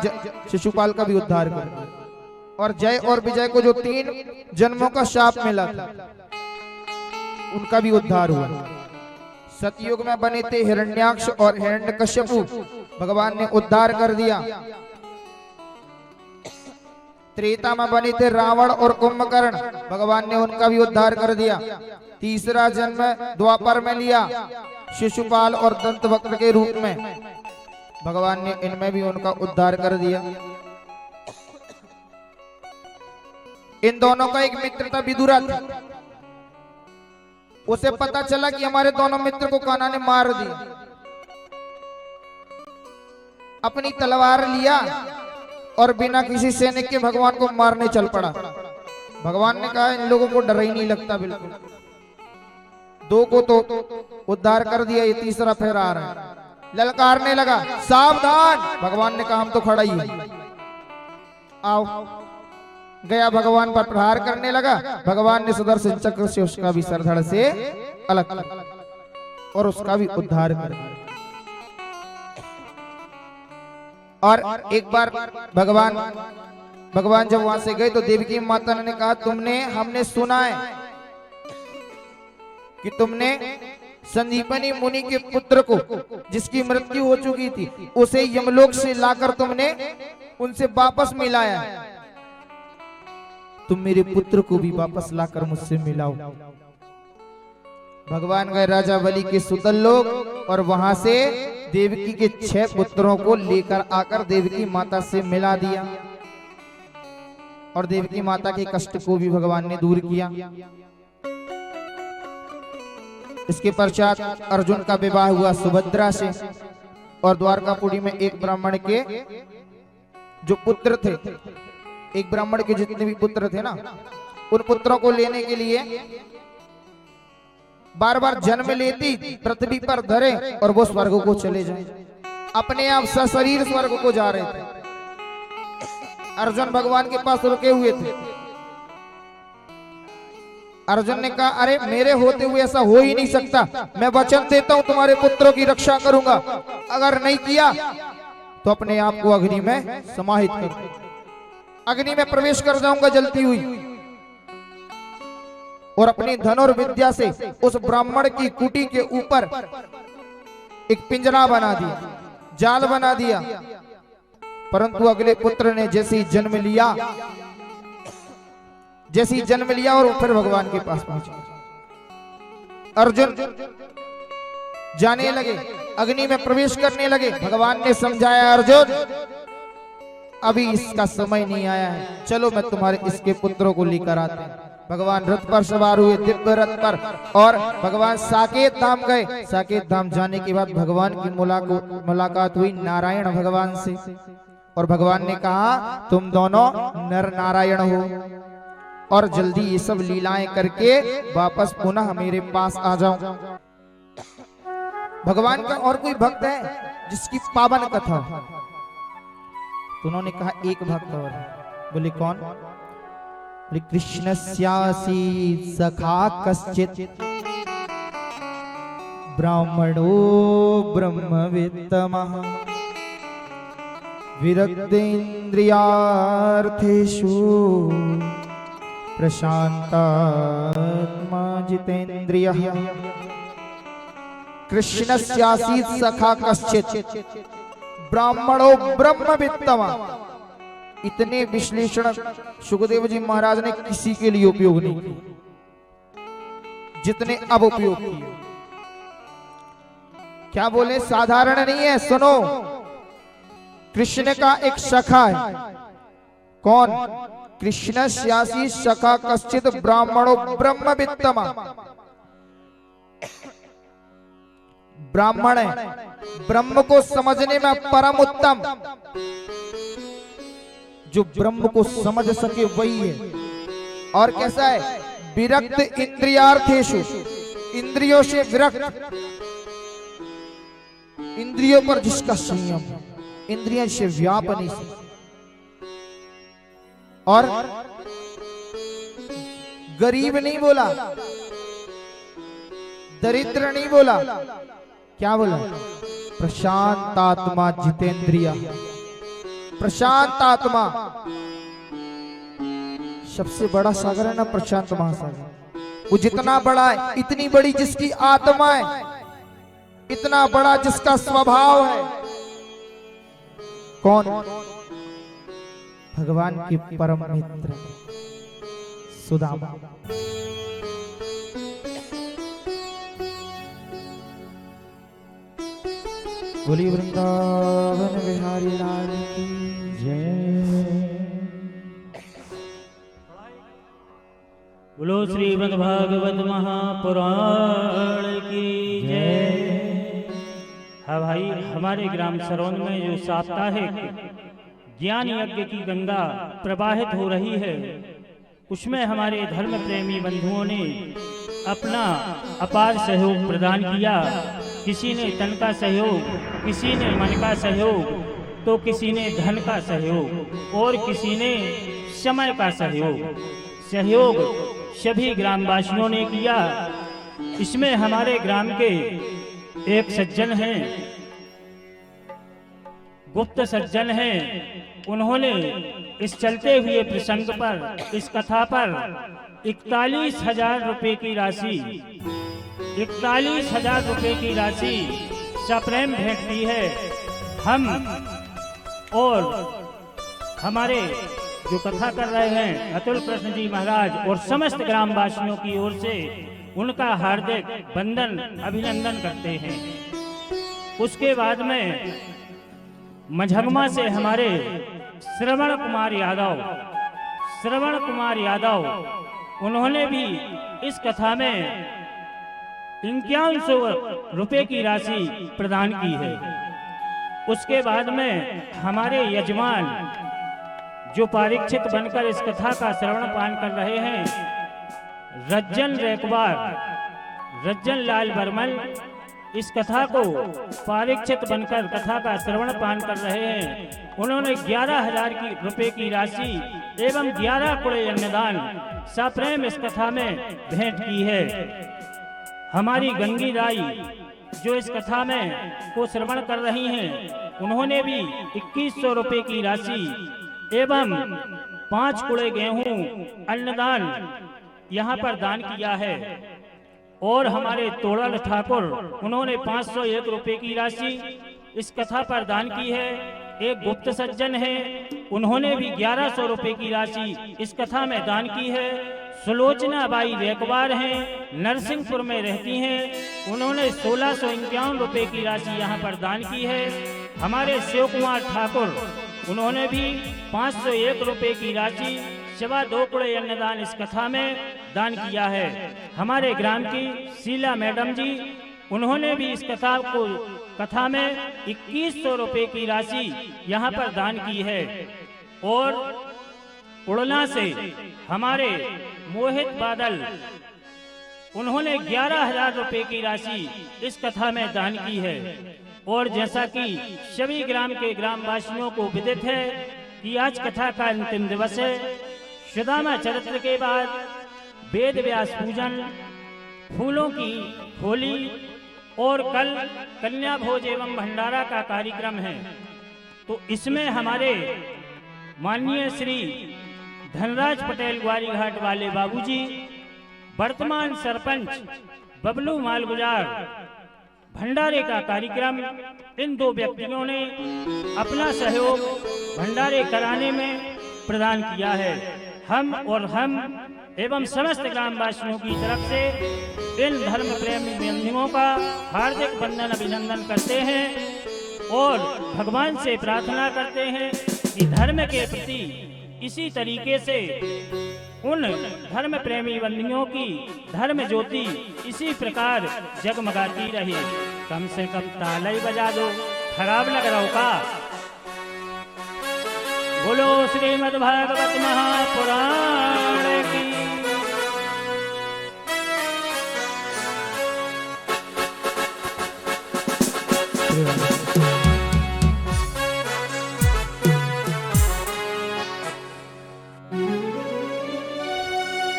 शिशुपाल का भी उद्धार कर दिया। और जय और विजय को जो 3 जन्मों का शाप मिला था, उनका भी उद्धार हुआ। सतयुग में बने थे हिरण्याक्ष और हिरण्यकश्यपु, भगवान ने उद्धार कर दिया। त्रेता में बने थे रावण और कुंभकर्ण, भगवान ने उनका भी उद्धार कर दिया। तीसरा जन्म द्वापर में लिया, शिशुपाल और दंतवक्त्र के रूप में, भगवान ने इनमें भी उनका उद्धार कर दिया। इन दोनों का एक मित्र था, विदुरथ। उसे पता चला कि हमारे दोनों मित्र को कान्हा ने मार दिया। अपनी तलवार लिया और बिना किसी सैनिक के भगवान को मारने चल पड़ा। भगवान ने कहा, इन लोगों को डर ही नहीं लगता बिल्कुल। 2 को तो उद्धार कर दिया, ये तीसरा फिर आ रहा है। ललकारने लगा, सावधान। भगवान ने कहा, हम तो खड़ा ही है, आओ। गया, भगवान पर प्रहार करने लगा। भगवान ने सुदर्शन चक्र से उसका भी सरधड़ से अलग किया और उसका भी उद्धार कर दिया। और एक बार भगवान जब वहां से गए तो देवकी माता ने कहा, हमने सुना है कि तुमने संदीपनी मुनि के पुत्र को, जिसकी मृत्यु हो चुकी थी, उसे यमलोक से लाकर तुमने उनसे वापस मिलाया। तुम मेरे पुत्र को भी वापस लाकर मुझसे मिलाओ। भगवान गए राजा बलि के सुतल लोक और वहां से देवकी के 6 पुत्रों को लेकर आकर देवकी माता से मिला दिया और देवकी माता के कष्ट को भी भगवान ने दूर किया। इसके पश्चात अर्जुन का विवाह हुआ सुभद्रा से और द्वारकापुरी में एक ब्राह्मण के जो पुत्र थे, एक ब्राह्मण के जितने भी पुत्र थे ना, उन पुत्रों को लेने के लिए बार बार जन्म लेती पृथ्वी पर धरे और वो स्वर्ग को चले जाएं। अपने आप सशरीर स्वर्ग को जा रहे थे। अर्जुन भगवान के पास रुके हुए थे। अर्जुन ने कहा, अरे मेरे होते हुए ऐसा हो ही नहीं सकता, मैं वचन देता हूं तुम्हारे पुत्रों की रक्षा करूंगा, अगर नहीं किया तो अपने आप को अग्नि में समाहित कर, अग्नि में प्रवेश कर जाऊंगा जलती हुई। और अपनी धन और विद्या से उस ब्राह्मण की कुटी के ऊपर एक पिंजरा बना दिया, जाल बना दिया। परंतु अगले पुत्र ने जैसे ही जन्म लिया और फिर भगवान के पास पहुंचे। अर्जुन जाने लगे, अग्नि में प्रवेश करने लगे। भगवान ने समझाया, अर्जुन अभी इसका समय नहीं आया है, चलो मैं तुम्हारे इसके पुत्रों को लेकर आते हैं। भगवान रथ पर सवार हुए, दिव्य रथ पर, और भगवान साकेत धाम गए। साकेत धाम जाने के बाद भगवान की मुलाकात हुई नारायण भगवान से और भगवान ने कहा, तुम दोनों नर नारायण हो और जल्दी ये सब लीलाएं करके वापस पुनः मेरे पास आ जाओ। भगवान का और कोई भक्त है जिसकी पावन कथा, तो उन्होंने कहा एक भक्त और है। बोले कौन? बोले कृष्णस्यासी सखा कश्चित ब्राह्मणो ब्रह्मवित्तमः विरक्तेन्द्रियार्थेषु प्रशान्तात्मा जितेन्द्रियः। कृष्णस्यासीत् सखा कश्चित् ब्राह्मणो ब्रह्मवित्तमः। इतने विश्लेषण सुखदेव जी महाराज ने किसी के लिए उपयोग नहीं किए जितने अब उपयोग किए। क्या बोले? साधारण नहीं है, सुनो। कृष्ण का एक सखा है। कौन? कृष्णस्यासी सखा कश्चित ब्राह्मणो ब्रह्मवित्तमः। ब्राह्मण है, ब्रह्म को समझने में परम उत्तम। जो ब्रह्म को समझ सके वही है। और कैसा है? विरक्त इंद्रियार्थेषु, इंद्रियों से विरक्त, इंद्रियों पर जिसका संयम, इंद्रियों से व्याप नहीं सकती। और गरीब नहीं बोला, दरिद्र नहीं बोला, क्या बोला? प्रशांत आत्मा जितेंद्रिय। प्रशांत आत्मा सबसे बड़ा सागर है ना, प्रशांत महासागर। वो जितना बड़ा है, इतनी बड़ी जिसकी आत्मा है, इतना बड़ा जिसका स्वभाव है। कौन? भगवान के परम मित्र सुदामा। बोली वृंदावन बिहारी लाल की जय। बोलो श्रीमद् भागवत महापुराण की जय। हाँ भाई, हमारे ग्राम सरौन में जो साप्ताहिक ज्ञान यज्ञ की गंगा प्रवाहित हो रही है, उसमें हमारे धर्म प्रेमी बंधुओं ने अपना अपार सहयोग प्रदान किया। किसी ने तन का सहयोग, किसी ने मन का सहयोग, तो किसी ने धन का सहयोग और किसी ने समय का सहयोग सभी ग्रामवासियों ने किया। इसमें हमारे ग्राम के एक सज्जन हैं, गुप्त सज्जन हैं। उन्होंने इस चलते हुए प्रसंग पर, इस कथा पर 41,000 रुपए की राशि, 41,000 रुपए की राशि सप्रेम भेंट की है। हम और हमारे जो कथा कर रहे हैं अतुल कृष्ण जी महाराज और समस्त ग्रामवासियों की ओर से उनका हार्दिक वंदन अभिनंदन करते हैं। उसके बाद में मझगमा से हमारे श्रवण कुमार यादव उन्होंने भी इस कथा में 5100 रुपए की राशि प्रदान की है। उसके बाद में हमारे यजमान जो परीक्षित बनकर इस कथा का श्रवण पान कर रहे हैं, रज्जन लाल बर्मल, इस कथा को परीक्षित बनकर कथा का श्रवण पान कर रहे हैं। उन्होंने 11,000 रुपए की राशि एवं 11 कुड़े अन्नदान सप्रेम इस कथा में भेंट की है। हमारी गंगी राई जो इस कथा में को श्रवण कर रही हैं, उन्होंने भी 2100 रुपए की राशि एवं 5 कुड़े गेहूं अन्नदान यहाँ पर दान किया है। और हमारे तोड़ल ठाकुर, उन्होंने 501 रुपए की राशि इस कथा पर दान की है। एक गुप्त सज्जन है, उन्होंने भी 1100 रुपए की राशि इस कथा में दान की है। सुलोचना बाई रेकवार हैं, नरसिंहपुर में रहती हैं, उन्होंने 1651 रुपए की राशि यहाँ पर दान की है। हमारे शिव कुमार ठाकुर, उन्होंने भी 501 रुपए की राशि 2.25 कुड़े अन्नदान इस कथा में दान किया है। हमारे ग्राम की शीला मैडम जी, उन्होंने भी इस कथा में 2100 रुपए की राशि यहाँ पर दान की है। और उड़ना से हमारे मोहित बादल, उन्होंने 11,000 रुपए की राशि इस कथा में दान की है। और जैसा कि सभी ग्राम के ग्रामवासियों को विदित है कि आज कथा का अंतिम दिवस है। सुदामा चरित्र के बाद वेद व्यास पूजन, फूलों की होली और कल कन्या भोज एवं भंडारा का कार्यक्रम है। तो इसमें हमारे माननीय श्री धनराज पटेल ग्वारी घाट वाले बाबूजी, वर्तमान सरपंच बबलू मालगुजार, भंडारे का कार्यक्रम, इन दो व्यक्तियों ने अपना सहयोग भंडारे कराने में प्रदान किया है। हम एवं समस्त ग्रामवासियों की तरफ से इन धर्म प्रेमी बंधुओं का हार्दिक वंदन अभिनंदन करते हैं और भगवान से प्रार्थना करते हैं कि धर्म के प्रति इसी तरीके से उन धर्म प्रेमी बंधुओं की धर्म ज्योति इसी प्रकार जगमगाती रहे। कम से कम ताली बजा दो, खराब लग रहा हो का? बोलो श्रीमद् भागवत महापुराण की।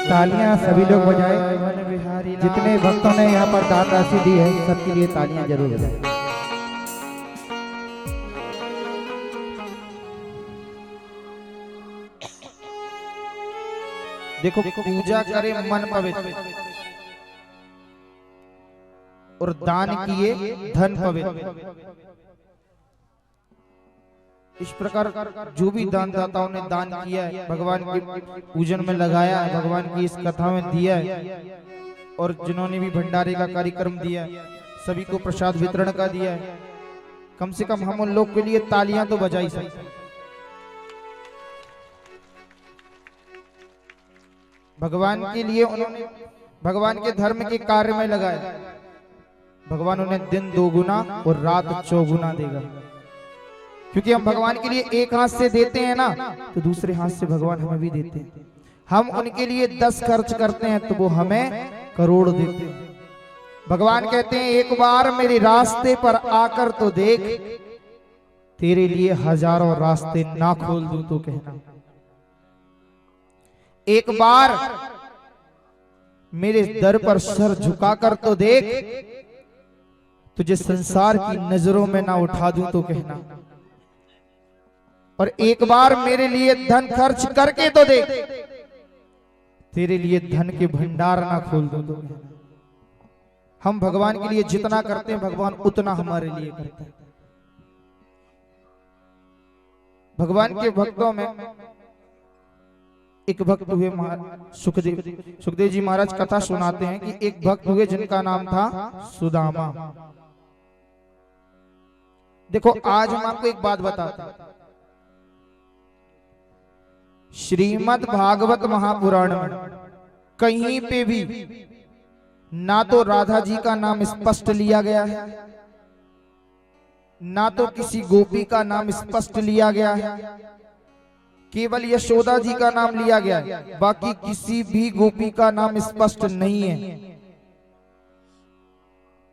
तालियां सभी लोग बजाएं। जितने भक्तों ने यहाँ पर दान राशि दी है सबके लिए तालियां जरूर बजाएं। देखो, पूजा करे मन पवित्र और दान किए धन पवित्र। इस प्रकार जो भी दानदाताओं ने दान किया है, भगवान के पूजन में लगाया है, भगवान की इस कथा में दिया है, और जिन्होंने भी भंडारे का कार्यक्रम दिया है, सभी को प्रसाद वितरण का दिया है, कम से कम हम उन लोग के लिए तालियां तो बजाई सकते। भगवान के लिए उन्होंने भगवान के धर्म के कार्य में लगाया, भगवान उन्हें दिन दोगुना और रात चौगुना देगा। क्योंकि हम भगवान के लिए एक हाथ से देते हैं ना, तो दूसरे हाथ से भगवान हमें भी देते हैं। हम उनके लिए 10 खर्च करते हैं तो वो हमें करोड़ देते हैं। भगवान कहते हैं एक बार मेरे रास्ते पर आकर तो देख, तेरे लिए हजारों रास्ते ना खोल दूं तो कहना। एक बार मेरे दर पर सर झुकाकर तो देख, तुझे संसार की नजरों में ना उठा दूं तो कहना। और एक बार मेरे लिए धन खर्च करके तो देख, तेरे लिए धन के भंडार ना खोल दूं तो कहना। हम भगवान के लिए जितना करते हैं भगवान उतना हमारे लिए करते हैं। भगवान के भक्तों में एक भक्त हुए सुखदेव जी महाराज कथा सुनाते हैं कि एक भक्त हुए जिनका नाम था सुदामा। देखो, आज हम आपको एक बात बताते हैं। श्रीमद् भागवत महापुराण में कहीं पे भी ना तो राधा जी का नाम स्पष्ट लिया गया है, ना तो किसी गोपी का नाम स्पष्ट लिया गया है, केवल यशोदा जी का नाम लिया गया है। बाकी किसी भी गोपी का नाम स्पष्ट नहीं है,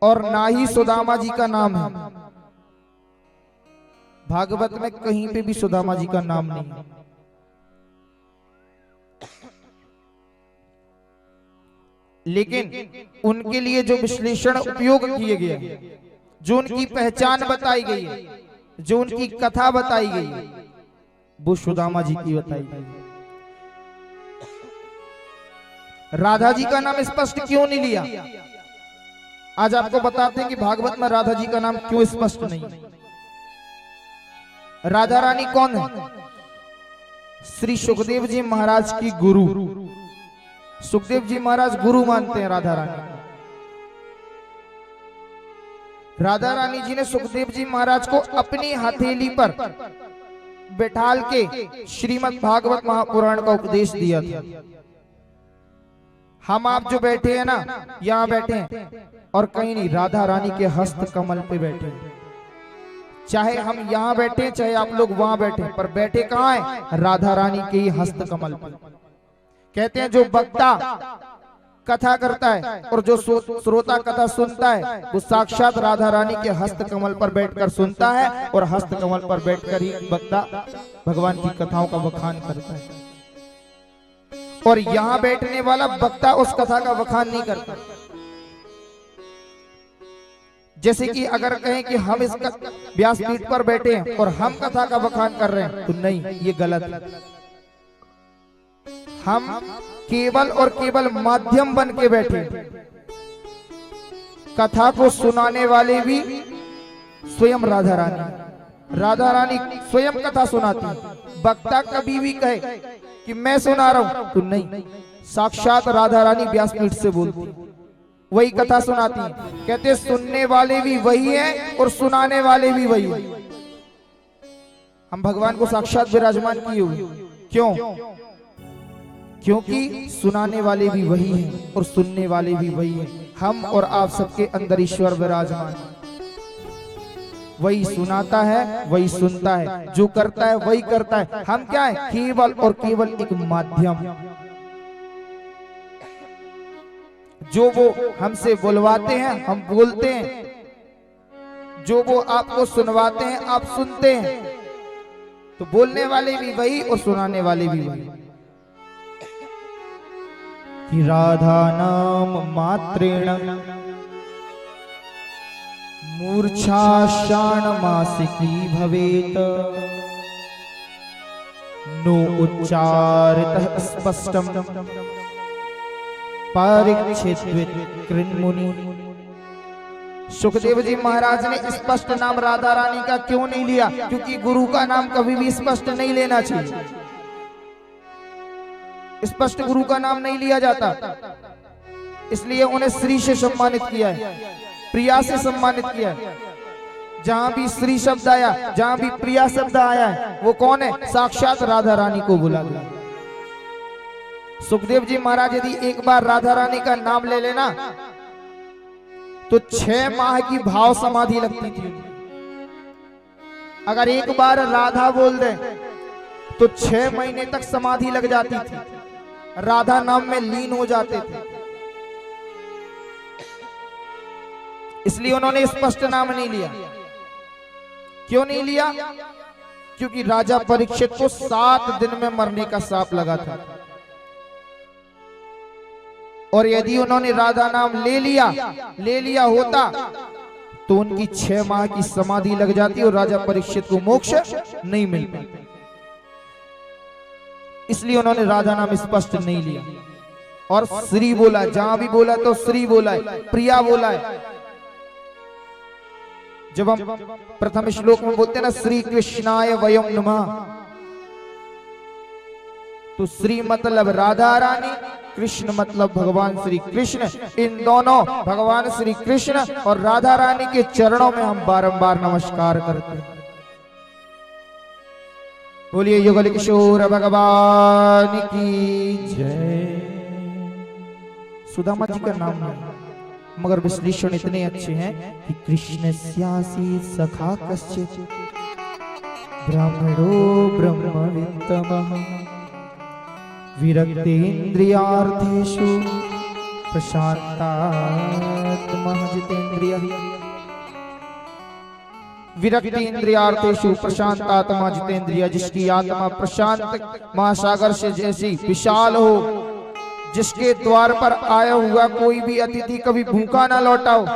और ना ही सुदामा जी का नाम है। भागवत में कहीं पे भी सुदामा जी का नाम नहीं है। लेकिन उनके लिए जो विश्लेषण उपयोग किए गए, जो उनकी पहचान बताई गई है, जो उनकी कथा बताई गई है, वो सुदामा जी की बताई गई। राधा जी का नाम स्पष्ट क्यों नहीं लिया? आज आपको बताते हैं कि भागवत में राधा जी का नाम क्यों स्पष्ट नहीं। राधा रानी कौन है? श्री सुखदेव जी महाराज की गुरु। सुखदेव जी महाराज गुरु मानते हैं राधा रानी। राधा रानी जी ने सुखदेव जी महाराज को अपनी हथेली पर बैठाल के श्रीमद् भागवत महापुराण का उपदेश दिया था। हम आप जो बैठे हैं ना, यहां बैठे हैं और कहीं नहीं, राधा रानी के हस्त कमल पे बैठे हैं। चाहे हम यहां बैठे, चाहे आप लोग वहां बैठे, पर बैठे कहां है? राधा रानी के ही हस्त कमल पे। कहते हैं जो वक्ता कथा करता है और जो श्रोता कथा सुनता है वो साक्षात राधा रानी के हस्त कमल पर बैठकर सुनता है और हस्त कमल पर बैठकर ही वक्ता भगवान की कथाओं का बखान करता है। और यहाँ बैठने वाला वक्ता उस कथा का बखान नहीं करता। जैसे कि अगर कहें कि हम इस व्यासपीठ पर बैठे हैं और हम कथा का बखान कर रहे हैं, तो नहीं, ये गलत है। हम केवल और केवल माध्यम बन के बैठे। कथा को सुनाने वाले भी स्वयं राधा रानी स्वयं कथा सुनाती है। वक्ता कभी भी कहे कि मैं सुना रहा हूं, तो नहीं, साक्षात राधा रानी व्यासपीठ से बोलती, वही कथा सुनाती है। कहते सुनने वाले भी वही है और सुनाने वाले भी वही है। हम भगवान को साक्षात विराजमान किए हुए, क्यों? क्योंकि सुनाने वाले भी वही हैं और सुनने वाले भी वही हैं। हम और आप सबके अंदर ईश्वर विराजमान, वही सुनाता है, वही सुनता है, जो करता है वही करता है। हम क्या है? केवल और केवल एक माध्यम। जो वो हमसे बुलवाते हैं हम बोलते हैं, जो वो आपको सुनवाते हैं आप सुनते हैं। तो बोलने वाले भी वही और सुनाने वाले भी वही। कि राधा नाम मात्रेण मूर्छा शाणमासिकी भवेत, नो उच्चारितः स्पष्टम परीक्षित कृन्मुनि। सुखदेव जी महाराज ने स्पष्ट नाम राधा रानी का क्यों नहीं लिया? क्योंकि गुरु का नाम कभी भी स्पष्ट नहीं लेना चाहिए। स्पष्ट गुरु का नाम नहीं लिया जाता, इसलिए उन्हें श्री से सम्मानित किया है, प्रिया से सम्मानित किया है। जहां भी श्री शब्द आया, जहां भी प्रिया शब्द आया है, वो कौन है? साक्षात राधा रानी को बुला गया। सुखदेव जी महाराज यदि एक बार राधा रानी का नाम ले लेना तो 6 माह की भाव समाधि लगती थी। अगर एक बार राधा बोल दे तो 6 महीने तक समाधि लग जाती थी, राधा नाम में लीन हो जाते थे। इसलिए उन्होंने स्पष्ट नाम नहीं लिया। क्यों नहीं लिया? क्योंकि राजा परीक्षित को 7 दिन में मरने का श्राप लगा था, और यदि उन्होंने राधा नाम ले लिया होता तो उनकी 6 माह की समाधि लग जाती और राजा परीक्षित को मोक्ष नहीं मिल पाता। इसलिए उन्होंने राधा नाम स्पष्ट नहीं लिया और श्री बोला। जहां भी बोला तो श्री बोला है, प्रिया बोला है। जब हम प्रथम श्लोक में बोलते हैं ना, श्री कृष्णाय वयम नमः, तो श्री मतलब राधा रानी, कृष्ण मतलब भगवान श्री कृष्ण। इन दोनों भगवान श्री कृष्ण और राधा रानी के चरणों में हम बारंबार नमस्कार करते हैं। बोलिए युगल किशोर भगवान की जय। सुदामा जी का नाम है, मगर विश्लेषण इतने अच्छे हैं कि कृष्ण स्यासी सखा कश्चित् ब्राह्मणो ब्रह्मवित्तमः विरक्तेन्द्रियार्थेषु प्रशान्तात्मः जितेन्द्रियः। विरक्ति इंद्रियार्थेषु प्रशांतात्मा जितेंद्रिय, जिसकी आत्मा प्रशांत महासागर से जैसी विशाल हो, जिसके द्वार पर आया हुआ कोई भी अतिथि कभी भूखा ना लौटा हो,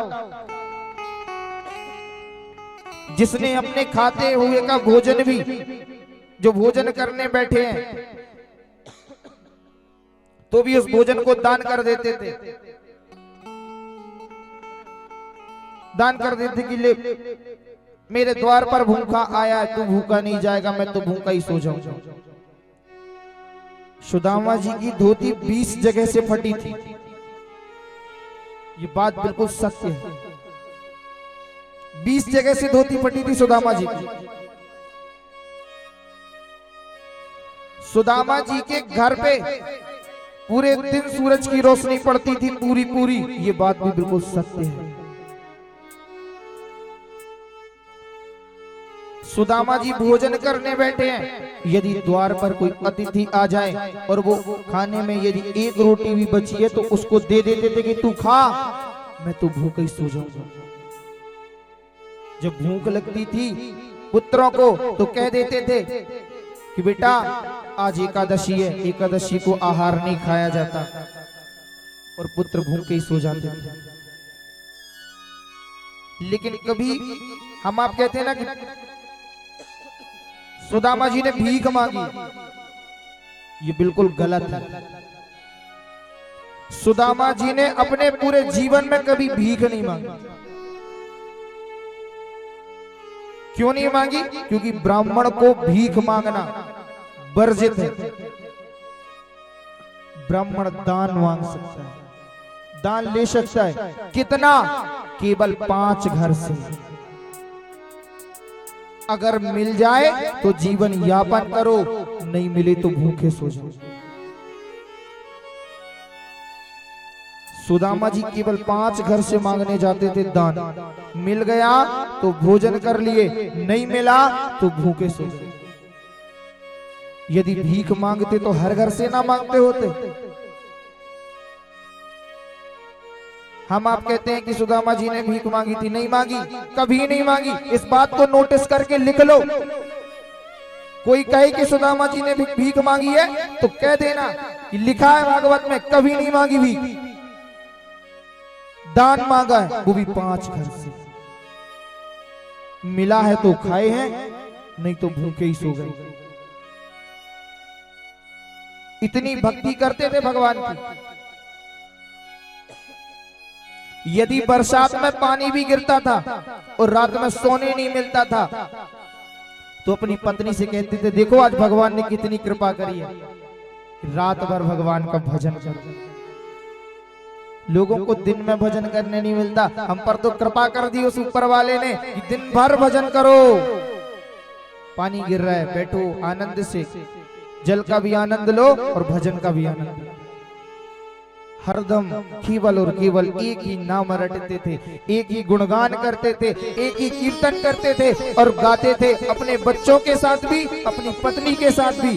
जिसने अपने खाते हुए का भोजन भी, जो भोजन करने बैठे हैं तो भी उस भोजन को दान कर देते थे, दान कर देते कि ले मेरे द्वार पर भूखा आया है, तू भूखा नहीं जाएगा, मैं तो भूखा ही सो जाऊंगा। सुदामा जी की धोती 20 जगह से फटी थी, ये बात बिल्कुल सत्य है। 20 जगह से धोती फटी थी सुदामा जी की। सुदामा जी के घर पे पूरे दिन सूरज की रोशनी पड़ती थी पूरी, ये बात भी बिल्कुल सत्य है। सुदामा जी भोजन करने बैठे हैं, यदि द्वार पर कोई अतिथि आ जाए और वो खाने में यदि एक रोटी भी बची है तो उसको दे देते थे कि तू खा, मैं तो भूखा ही सो जाऊंगा। जब भूख लगती थी पुत्रों को तो कह देते थे कि बेटा आज एकादशी है, एकादशी को आहार नहीं खाया जाता, और पुत्र भूखे ही सो जाते थे। लेकिन कभी हम आप कहते हैं ना कि सुदामा जी ने भीख मांगी, ये बिल्कुल गलत है। सुदामा जी ने अपने पूरे जीवन में कभी भीख नहीं मांगी। क्यों नहीं मांगी? क्योंकि ब्राह्मण को भीख मांगना वर्जित है। ब्राह्मण दान मांग सकता है, दान ले सकता है। कितना? केवल 5 घर से। अगर मिल जाए तो जीवन यापन करो, नहीं मिले तो भूखे सो जाओ। सुदामा जी केवल 5 घर से मांगने जाते थे दान, मिल गया तो भोजन कर लिए, नहीं मिला तो भूखे सो गए। यदि भीख मांगते तो हर घर से ना मांगते होते। हम आप कहते हैं कि सुदामा जी ने भीख मांगी थी, नहीं मांगी, कभी नहीं मांगी। इस बात को नोटिस करके लिख लो। कोई कहे कि सुदामा जी ने भीख मांगी है तो कह देना कि लिखा है भागवत में, कभी नहीं मांगी भीख, दान मांगा है, वो भी 5 घर से। मिला है तो खाए हैं, नहीं तो भूखे ही सो गए। इतनी भक्ति करते थे भगवान की। यदि बरसात में पानी भी गिरता था और रात में सोने नहीं मिलता था तो अपनी पत्नी से कहते थे, देखो आज भगवान ने कितनी कृपा करी है, रात भर भगवान का भजन करो। लोगों को दिन में भजन करने नहीं मिलता, हम पर तो कृपा कर दी उस ऊपर वाले ने कि दिन भर भजन करो। पानी गिर रहा है, बैठो आनंद से, जल का भी आनंद लो और भजन का भी आनंद लो। हरदम केवल और केवल एक ही नाम रटते थे, एक ही गुणगान करते थे, एक ही कीर्तन करते थे और गाते थे, अपने बच्चों के साथ भी, अपनी पत्नी के साथ भी,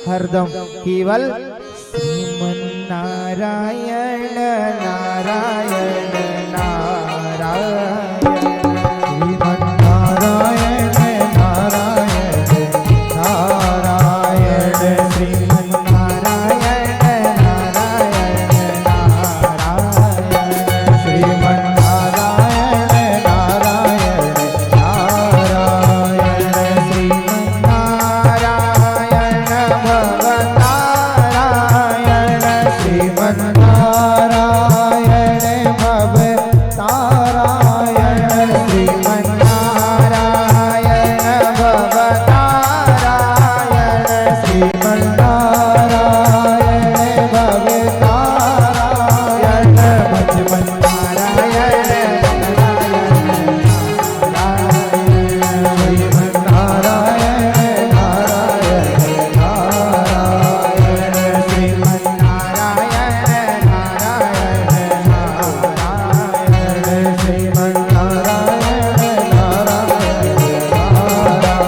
हरदम केवल श्रीमन नारायण नारायण नारायण, श्रीमन नारायण नारायण नारायण, श्रीमन नारायण नारायण नारायण, श्रीमन नारायण नारायण नारायण, श्रीमन नारायण भवनारायण, श्रीमन नारायण भवतारायण, श्रीमन नारायण भवनारायण, श्रीमन नारायण भवतारायण, भजमन नारायण श्रीमन नारायण नारायण नारायण, श्रीमन नारायण नारायण नारायण, श्रीमन नारायण नारायण नारायण।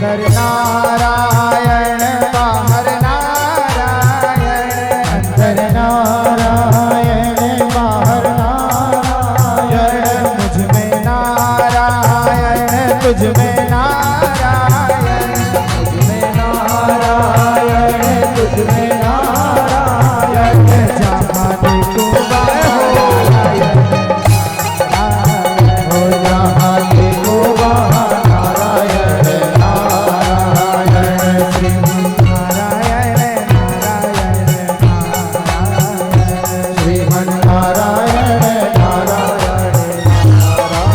अंदर नारायण बाहर नारायण, अंदर नारायण बाहर नारायण, मुझ में नारायण तुझ में नारायण, तुझ में नारायण तुझ में नारायण, जहाँ देखो वहाँ हो जहाँ देखो वहाँ नारायण नारायण, नारायण नारायण नारायण, श्रीमन नारायण नारायण नारायण।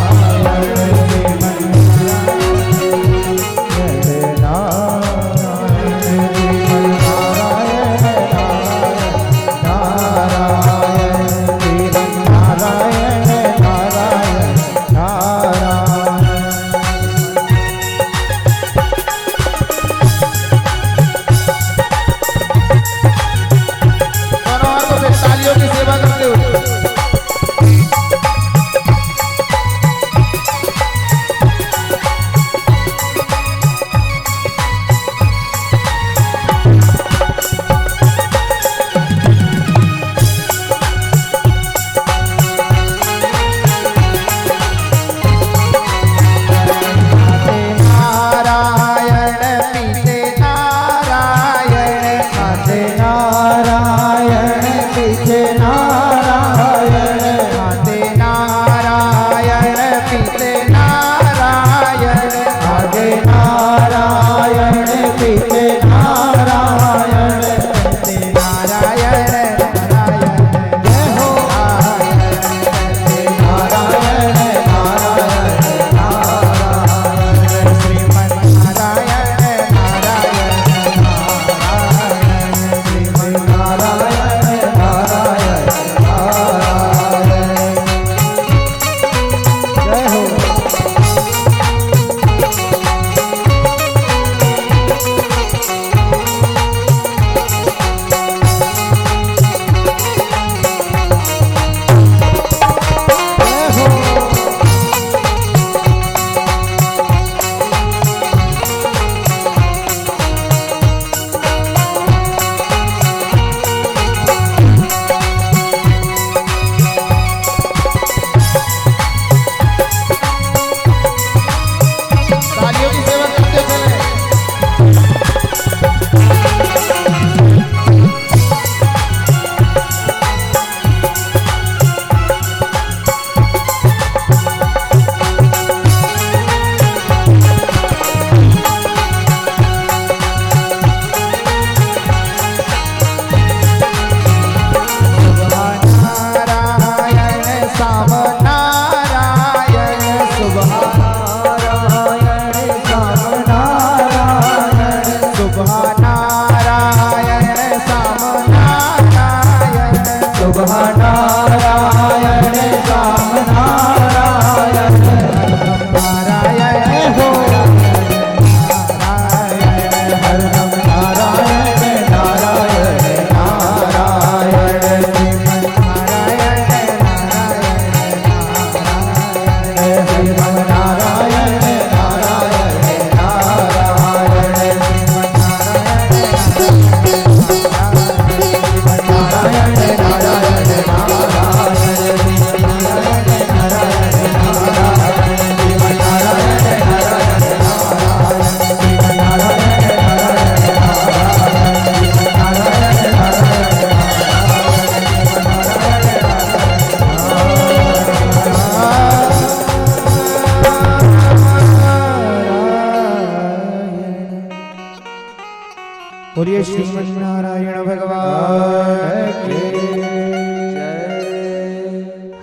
बोलिए श्रीमन नारायण भगवान की जय।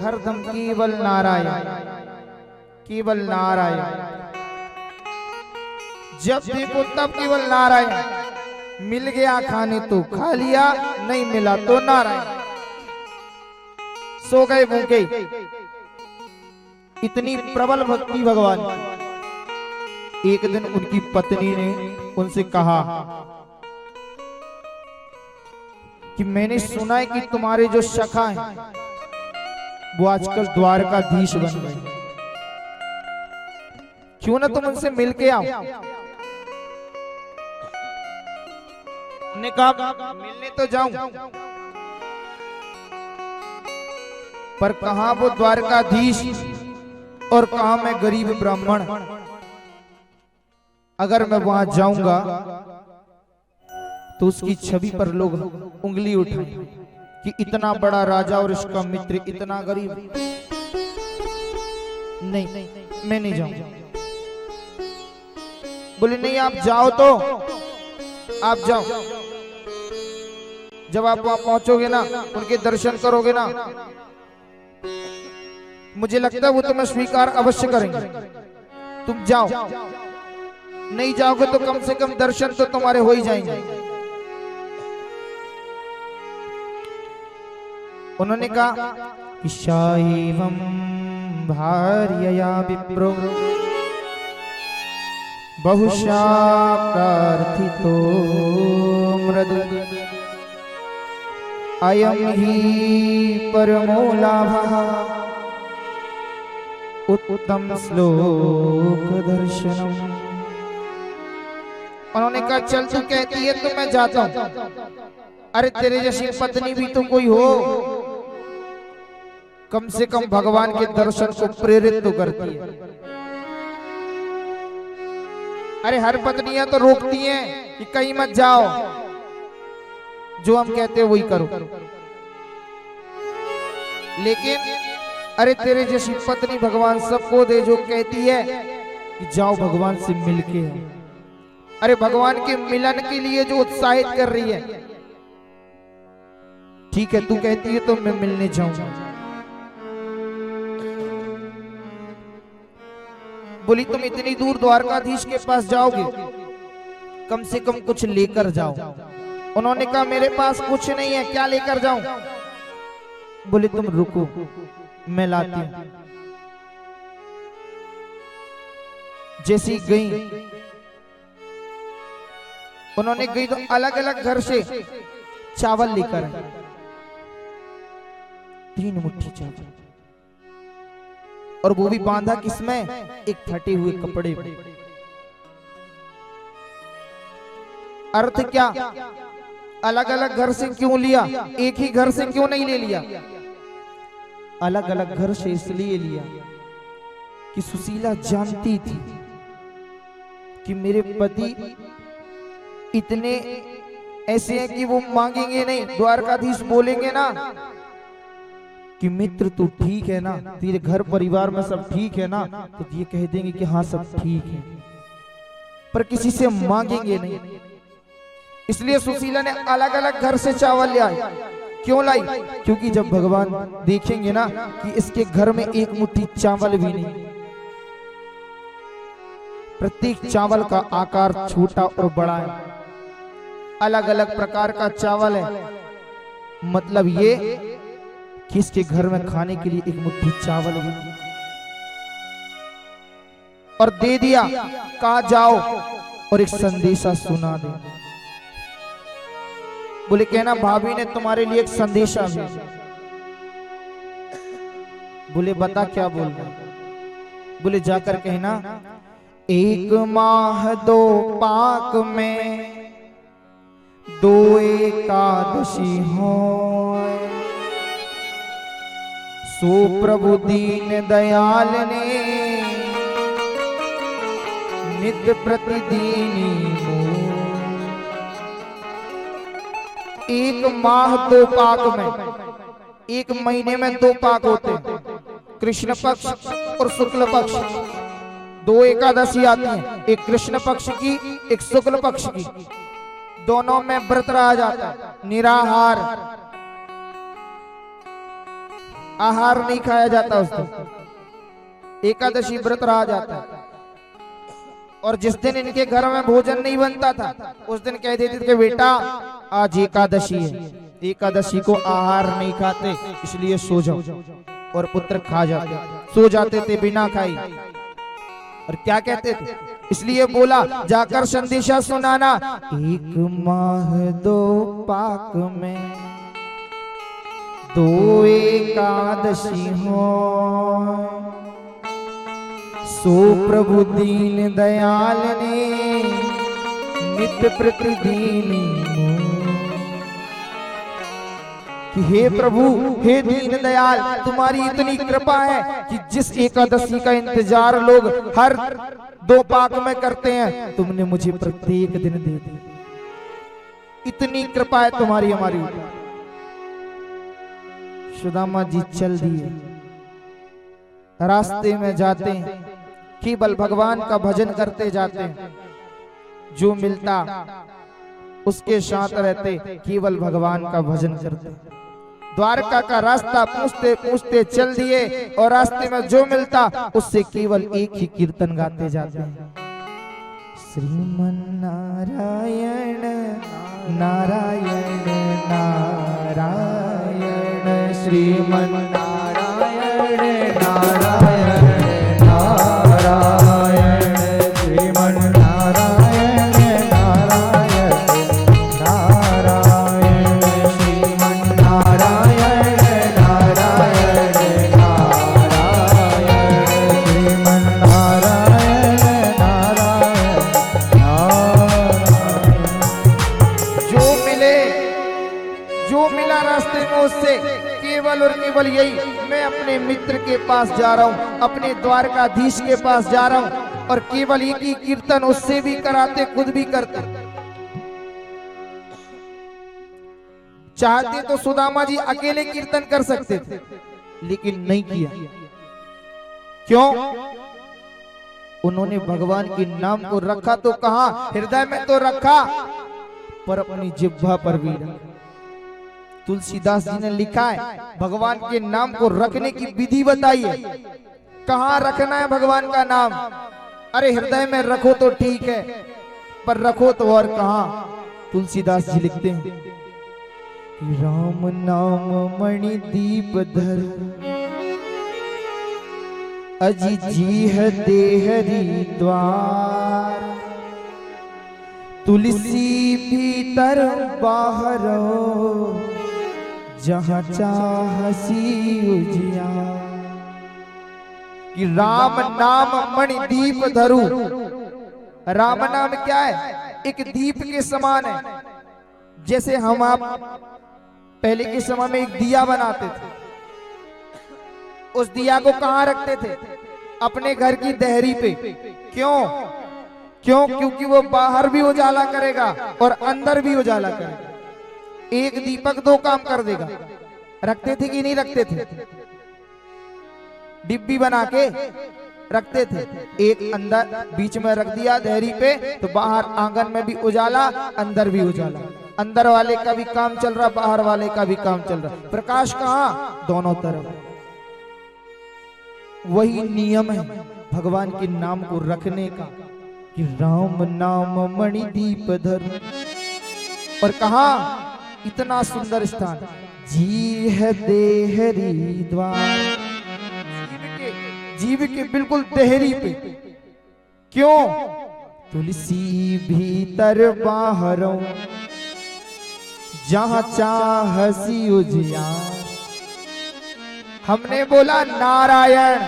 हरदम केवल नारायण, केवल नारायण। जब देखो तब केवल नारायण। मिल गया खाने तो खा लिया, नहीं मिला तो नारायण। सो गए भूखे। इतनी प्रबल भक्ति भगवान। एक दिन उनकी पत्नी ने उनसे कहा कि मैंने सुना है कि तुम्हारे जो सखा हैं वो आजकल द्वारकाधीश बन गए, क्यों ना तुम उनसे मिल के आओ। ने कहा मिलने तो जाऊं, पर कहां वो द्वारकाधीश और कहां मैं गरीब ब्राह्मण। अगर मैं वहां जाऊंगा तो उसकी छवि पर लोग उंगली उठाएं कि इतना बड़ा राजा और इसका मित्र इतना गरीब। नहीं, मैं नहीं जाऊंगा। बोले नहीं, आप जाओ तो आप जाओ। जब आप वहां पहुंचोगे ना, उनके दर्शन करोगे ना, मुझे लगता है वो तुम्हें स्वीकार अवश्य करेंगे। तुम जाओ। नहीं जाओगे तो कम से कम दर्शन तो तुम्हारे हो ही जाएंगे। उन्होंने कहा कि शायवं भार्यया विप्रो बहुशा प्रार्थितो मृदु अयं हि परमो लाभः उत्तम श्लोक दर्शनम। उन्होंने कहा चल तू कहती है तो मैं जाता हूं। अरे तेरे जैसी पत्नी भी तो कोई हो, कम से कम भगवान के दर्शन को प्रेरित तो करती है। अरे हर पत्नियां तो रोकती हैं कि कहीं मत जाओ, जो हम कहते हैं वही करो। लेकिन अरे तेरे जैसी पत्नी भगवान सबको दे जो कहती है कि जाओ भगवान से मिलके। अरे भगवान के मिलन के लिए जो उत्साहित कर रही है। ठीक है, तू कहती है तो मैं मिलने जाऊंगा। बोली तुम इतनी दूर द्वारकाधीश के पास जाओगे, कम से कम कुछ लेकर जाओ। उन्होंने कहा मेरे पास कुछ नहीं है, क्या लेकर जाऊं? बोले तुम रुको, मैं लाती हूं। जैसी गई, उन्होंने गई तो अलग अलग घर से चावल लेकर आए। 3 मुट्ठी चावल, और वो भी बांधा किसमें? एक फटे हुए कपड़े। अर्थ क्या? अलग अलग घर से क्यों लिया? एक ही घर से क्यों नहीं ले लिया? अलग अलग घर से इसलिए लिया कि सुशीला जानती थी कि मेरे पति इतने ऐसे हैं कि वो मांगेंगे नहीं। द्वारकाधीश बोलेंगे ना कि मित्र तू ठीक है ना, तेरे घर परिवार में सब ठीक है ना, तो ये कह देंगे कि हाँ सब ठीक है, पर किसी से मांगेंगे नहीं। इसलिए सुशीला ने अलग अलग घर से चावल ले आई। क्यों लाई? क्योंकि जब भगवान देखेंगे ना कि इसके घर में एक मुट्ठी चावल भी नहीं। प्रत्येक चावल का आकार छोटा और बड़ा है, अलग अलग प्रकार का चावल है। मतलब ये कि इसके घर में खाने के लिए एक मुट्ठी चावल भी, और दे दिया। कहा जाओ और एक संदेशा सुना दे। बोले कहना भाभी ने तुम्हारे लिए एक संदेशा भेजा। बोले बता क्या बोल रहे? बोले जाकर कहना 1 माह 2 पाक में 2 एकादशी हो, सो प्रभु दीन दयाल ने नित्य प्रतिदिन 1 माह 2 पाक में, 1 महीने में 2 पाक होते हैं, कृष्ण पक्ष और शुक्ल पक्ष। 2 एकादशी आती हैं, एक कृष्ण पक्ष की, एक शुक्ल पक्ष की। दोनों में व्रत रहा जाता है, निराहार, आहार नहीं खाया जाता उस दिन, एकादशी व्रत रहा जाता है। और जिस दिन इनके घर में भोजन नहीं बनता था उस दिन कह देते थे बेटा आज एकादशी है, एकादशी को आहार नहीं खाते इसलिए सो जाओ, और पुत्र खा जाते, सो जाते थे बिना खाई। और क्या कहते थे, इसलिए बोला जाकर संदेशा सुनाना, एक माह दो पाक में दो एकादशी हो, सो प्रभु दीन दयाल ने नित्य प्रतिदिन, कि हे प्रभु हे दीन दयाल तुम्हारी इतनी कृपा है कि जिस एकादशी का इंतजार लोग हर दो पाक में करते हैं तुमने मुझे प्रत्येक दिन दे दी, इतनी कृपा है तुम्हारी हमारी ऊपर। सुदामा जी चल दिए, रास्ते में जाते हैं केवल भगवान का भजन करते जाते हैं, जो मिलता उसके साथ रहते, केवल भगवान का भजन करते। द्वारका का रास्ता पूछते पूछते चल दिए और रास्ते में जो मिलता उससे केवल एक ही कीर्तन गाते जाते हैं, श्रीमन नारायण नारायण नारायण, श्रीमन नारायण नारायण नारायण, श्रीमन नारायण नारायण नारायण, श्रीमन नारायण नारायण नारायण, श्रीमन नारायण नारायण नारायण। जो मिला रास्ते में उससे केवल और केवल यही, मैं अपने मित्र के पास जा रहा हूँ, अपने द्वारकाधीश के पास जा रहा हूँ, और केवल एक ही कीर्तन उससे भी कराते खुद भी करते। चाहते तो सुदामा जी अकेले कीर्तन कर सकते थे लेकिन नहीं किया। क्यों? उन्होंने भगवान के नाम को रखा तो कहां, हृदय में तो रखा पर अपनी जिह्वा पर भी रखा। तुलसीदास जी ने लिखा है भगवान के नाम को रखने की विधि बताइए, कहां रखना है भगवान का नाम। अरे हृदय में रखो तो ठीक है, पर रखो तो और कहां। तुलसीदास जी लिखते हैं कि राम नाम मणि दीप धर, अजी जी है देहरी द्वार, तुलसी भीतर बाहर जहां चाहसी उजियार। कि राम नाम मणि दीप धरू, राम नाम क्या है, एक दीप के समान है। जैसे हम आप पहले के समय में एक दिया बनाते थे, उस दिया को कहां रखते थे, अपने घर की देहरी पे। क्यों? क्योंकि वो बाहर भी उजाला करेगा और अंदर भी उजाला करेगा। एक दीपक दो काम कर देगा। रखते थे कि नहीं रखते थे? डिब्बी बना के रखते थे, एक अंदर बीच में रख दिया देहरी पे, तो बाहर आंगन में भी उजाला, अंदर भी उजाला। अंदर वाले का भी काम चल रहा, बाहर वाले का भी काम चल रहा। प्रकाश कहां? दोनों तरफ। वही नियम है भगवान के नाम को रखने का कि राम नाम मणि दीप धर। और कहा इतना सुंदर स्थान, जी है देहरी द्वार, जीव के बिल्कुल देहरी पे। क्यों? तुलसी भीतर बाहरों जहां चाहसी उजियार। हमने बोला नारायण,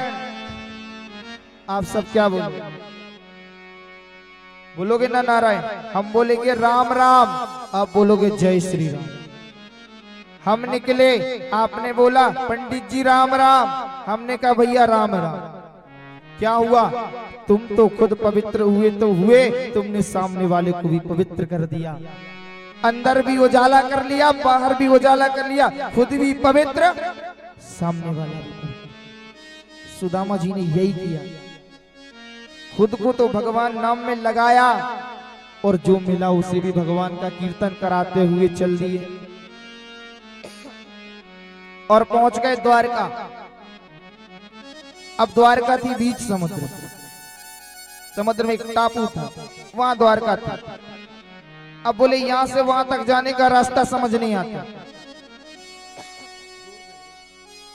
आप सब क्या बोलोगे? बोलोगे ना नारायण? हम बोलेंगे राम राम, आप बोलोगे जय श्री राम। हम निकले, आपने बोला पंडित जी राम राम, हमने कहा भैया राम राम। क्या हुआ? तुम तो खुद पवित्र हुए तो हुए, तुमने सामने वाले को भी पवित्र कर दिया। अंदर भी उजाला कर लिया, बाहर भी उजाला कर लिया, खुद भी पवित्र, सामने वाला भी। सुदामा जी ने यही किया, खुद को तो भगवान नाम में लगाया, और जो मिला उसे भी भगवान का कीर्तन कराते हुए चल दिए और पहुंच गए द्वारका। अब द्वारका थी बीच समुद्र, समुद्र में एक टापू था, वहां द्वारका था। अब बोले यहां से वहां तक जाने का रास्ता समझ नहीं आता,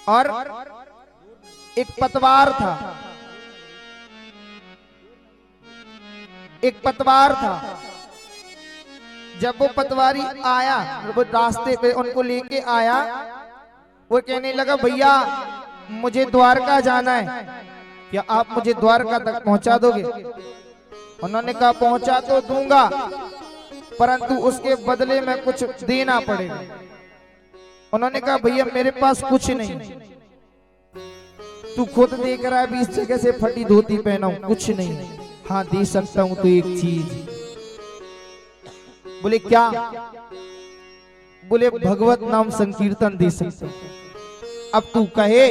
और एक पतवार था, एक पतवार था। जब वो पतवारी आया, वो रास्ते पे उनको लेके आया, वो कहने लगा भैया मुझे द्वारका जाना है, क्या आप मुझे द्वारका तक पहुंचा दोगे? उन्होंने कहा पहुंचा तो दूंगा, परंतु उसके बदले में कुछ देना पड़ेगा। उन्होंने कहा भैया मेरे पास कुछ नहीं, तू खुद देख रहा है 20 जगह से फटी धोती पहना हूं, कुछ नहीं। हाँ दे सकता हूं तो एक चीज। बोले क्या? बोले भगवत नाम संकीर्तन दे सकता हूं। अब तू कहे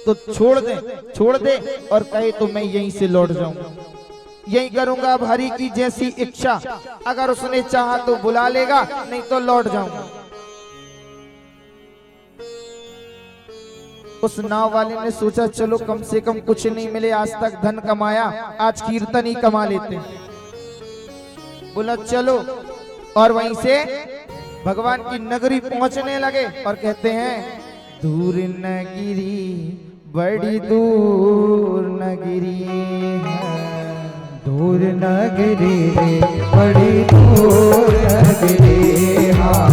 तो छोड़ दे और कहे तो मैं यहीं से लौट जाऊंगा, यही करूंगा। अब हरि की जैसी इच्छा, अगर उसने चाहा तो बुला लेगा, नहीं तो लौट जाऊंगा। उस नाव वाले ने सोचा चलो कम से कम कुछ नहीं मिले, आज तक धन कमाया, आज कीर्तन ही कमा लेते। बोला चलो, और वहीं से भगवान की नगरी पहुंचने लगे और कहते हैं दूर नगरी बड़ी दूर नगरी है, दूर नगरी रे बड़ी दूर नगरी, हाँ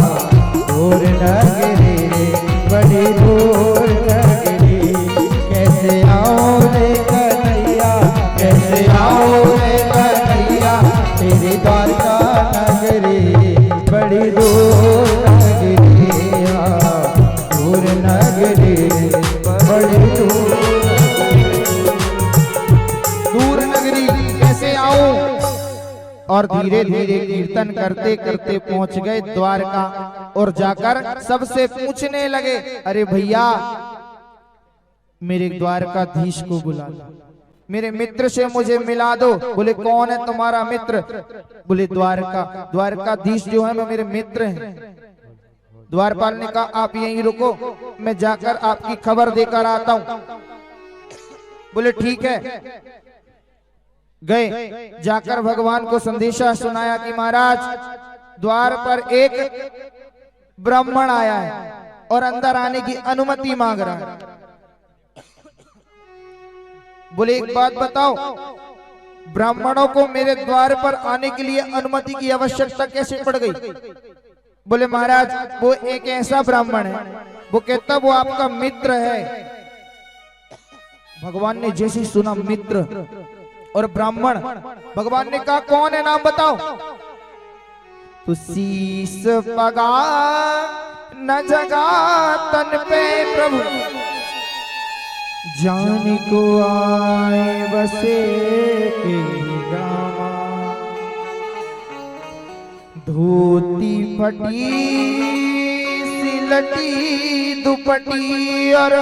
दूर नगरी रे बड़ी दूर नगरी। कैसे आओ रे कन्हैया, कैसे आओ रे कन्हैया, तेरी द्वारका नगरी बड़ी दूर नगरी, हाँ दूर नगरी बड़ी दूर नगरी कैसे आऊं? और धीरे धीरे कीर्तन करते करते पहुंच गए द्वारका, और जाकर सबसे पूछने लगे अरे भैया मेरे द्वारकाधीश को बुला दो, मेरे मित्र से मुझे मिला दो। बोले कौन है तुम्हारा मित्र? बोले द्वारकाधीश जो है वो मेरे मित्र हैं। द्वारपाल ने कहा आप यहीं रुको, मैं जाकर आपकी खबर देकर आता हूं। बोले ठीक है। गए, जाकर भगवान को संदेशा सुनाया कि महाराज द्वार पर एक ब्राह्मण आया है और अंदर आने की अनुमति मांग रहा है। बोले एक बात बताओ, ब्राह्मणों को मेरे द्वार पर आने के लिए अनुमति की आवश्यकता कैसे पड़ गई? बोले महाराज वो एक ऐसा ब्राह्मण है, वो कहता वो आपका मित्र है। भगवान ने जैसे सुना मित्र और ब्राह्मण, भगवान ने कहा कौन है, नाम बताओ। तो शीस पगा न जगा तन पे प्रभु, जान को आए बसे के गामा। धोती फटी सिलटी दुपटी और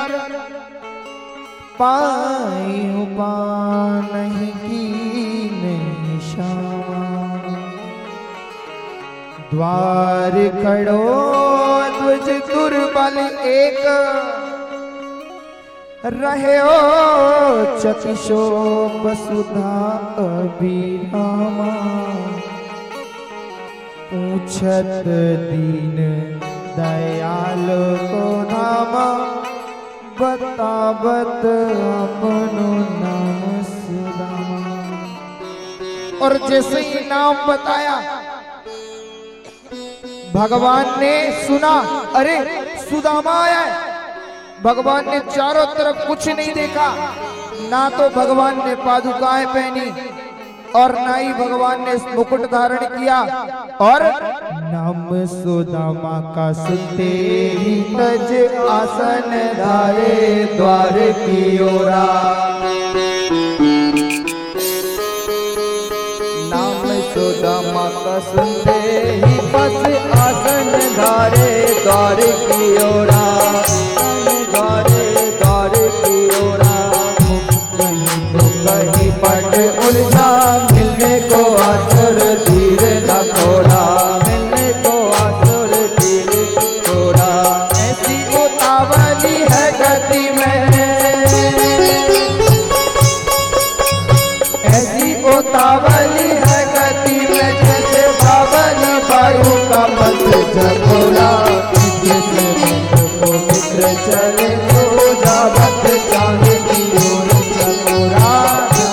पाई पा नहीं की नहीं शामा। द्वार खड़ो ध्वज दुर्बल एक, रहे ओ चकिशो वसुधा अभिरामा। पूछत दीन दयाल को नामा, बतावत अपनो नाम सुदामा। और जैसे ही नाम बताया भगवान ने सुना अरे सुदामा आया है। भगवान ने चारों तरफ कुछ नहीं देखा, ना तो भगवान ने पादुकाएं पहनी और ना ही भगवान ने मुकुट धारण किया। और नाम सुदामा का सुनते ही तज आसन धारे द्वार की ओरा। नाम सुदामा का सुनते ही बस आसन धारे द्वार की ओरा, द्वार की ओरा। कहीं पट उलझा मिलने को आचर चले तो जावत चांद की ओर चलो राजा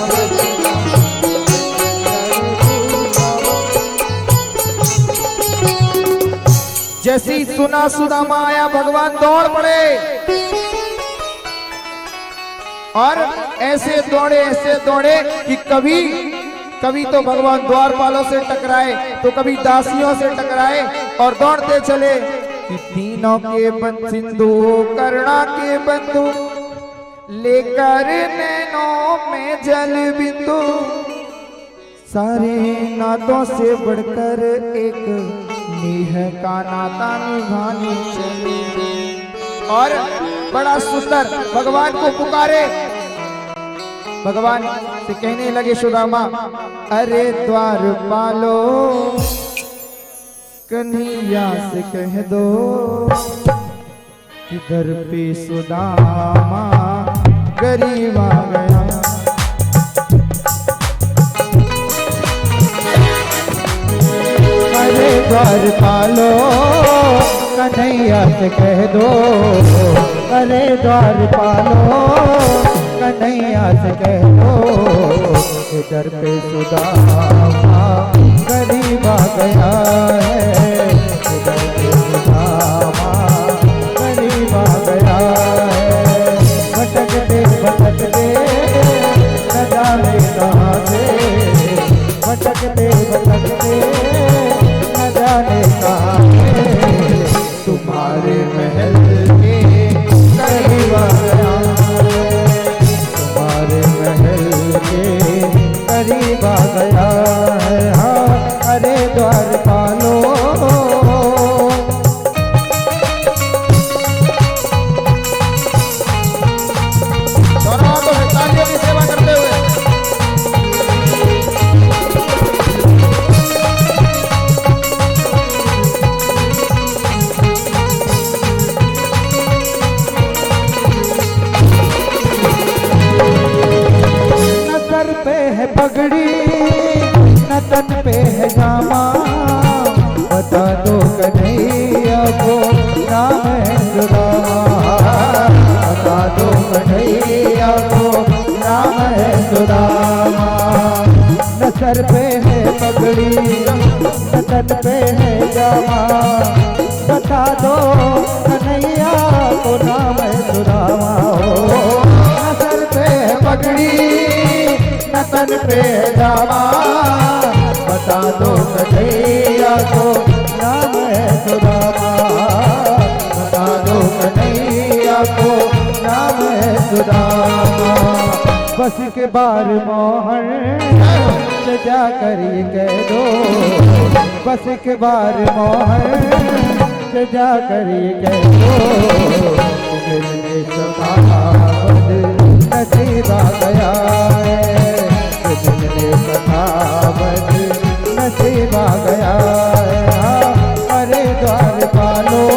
जैसी सुना सुदामा आया भगवान दौड़ पड़े और ऐसे दौड़े कि कभी तो भगवान द्वारपालों से टकराए तो कभी दासियों से टकराए और दौड़ते चले कि तीनों के बंद सिंधु करुणा के बंधु लेकर नैनों में जल बिंदु सारे नातों से बढ़कर एक नीह का नाता निभानी चली। और बड़ा सुंदर भगवान को पुकारे, भगवान से कहने लगे सुदामा, अरे द्वारपालो कन्हैया से कह दो कि दर पे सुदामा गरीब आ गया। अरे द्वारपालो कन्हैया से कह दो, अरे द्वारपालो कन्हैया से कह दो इधर पे सुदामा गरीब आ गया है, इधर पे सुदामा गरीब आ गया है। भटकते भटकते न जाने कहाँ से, भटकते भटकते न जाने कहाँ से तुम्हारे महल के करीब आ गया, तुम्हारे महल के करीब आ गया है। हाँ अरे द्वारपालो तालियों की सेवा करते हुए पगड़ी न तन पे है जामा, बता दो कन्हैया को नाम है सुदामा, बता दो कन्हैया को नाम है सुदामा। न सर पे है पगड़ी न तन पे है जामा, बता दो कन्हैया को नाम है सुदामा। न सर पे है पगड़ी न तन पे जामा, बता दो कन्हैया को नाम है सुदामा, बता दो कन्हैया को नाम है सुदामा। बस के बार मोहन से जाकर ये कह दो, बस के बार मोहन से जाकर ये कह दो मिलने सखावत नसीब आ गया है, मिलने सखावत नसीब आ गया है। अरे द्वारपालो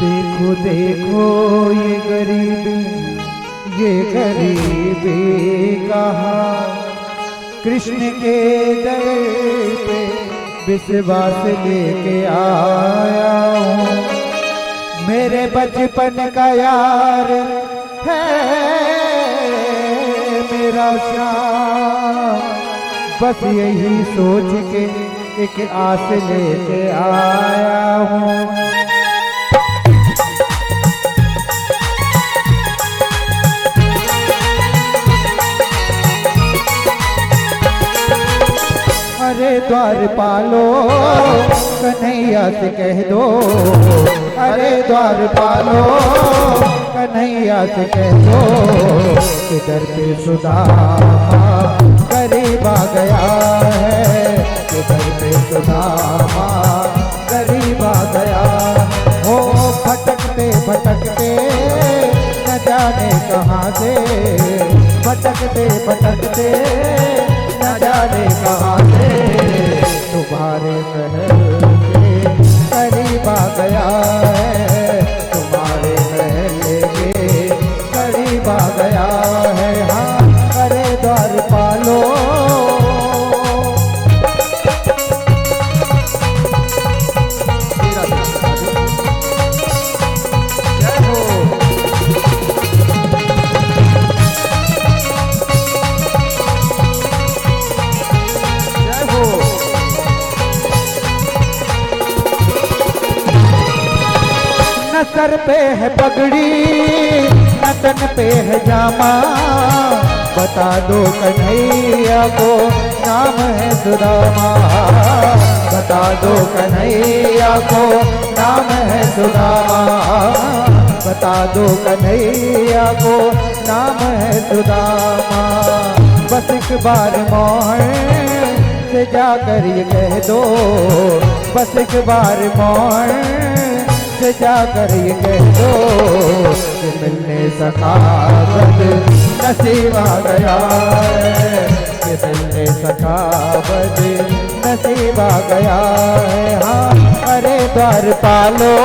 देखो देखो ये गरीबी कहाँ कृष्ण के दर पे विश्वास लेके आया हूँ। मेरे बचपन का यार है मेरा श्याम, बस यही सोच के एक आस लेके आया हूँ। अरे द्वार पालो कन्हैया से कह दो, अरे द्वार पालो कन्हैया से कह दो, किधर पे सुदामा गरीब आ गया है, किधर पे सुदामा गरीब आ गया। हो भटकते भटकते न जाने कहाँ से, भटकते भटकते न जाने कहाँ से, तुम्हारे महल के करीब आ गया है, तुम्हारे महल के करीब आ गया है। हाँ अरे द्वार पालो न सर पे है पगड़ी न तन पे है जामा, बता दो कन्हैया को नाम है सुदामा, बता दो कन्हैया को नाम है सुदामा, बता दो कन्हैया को नाम है सुदामा। बस एक बार मोहन से जाकर ये कह दो, बस एक बार मोहन से जाकर ये कह दो कि मिलने सखावत नसीब आ गया है, कि मिलने सखावत नसीब आ गया है। हाँ अरे द्वार पालो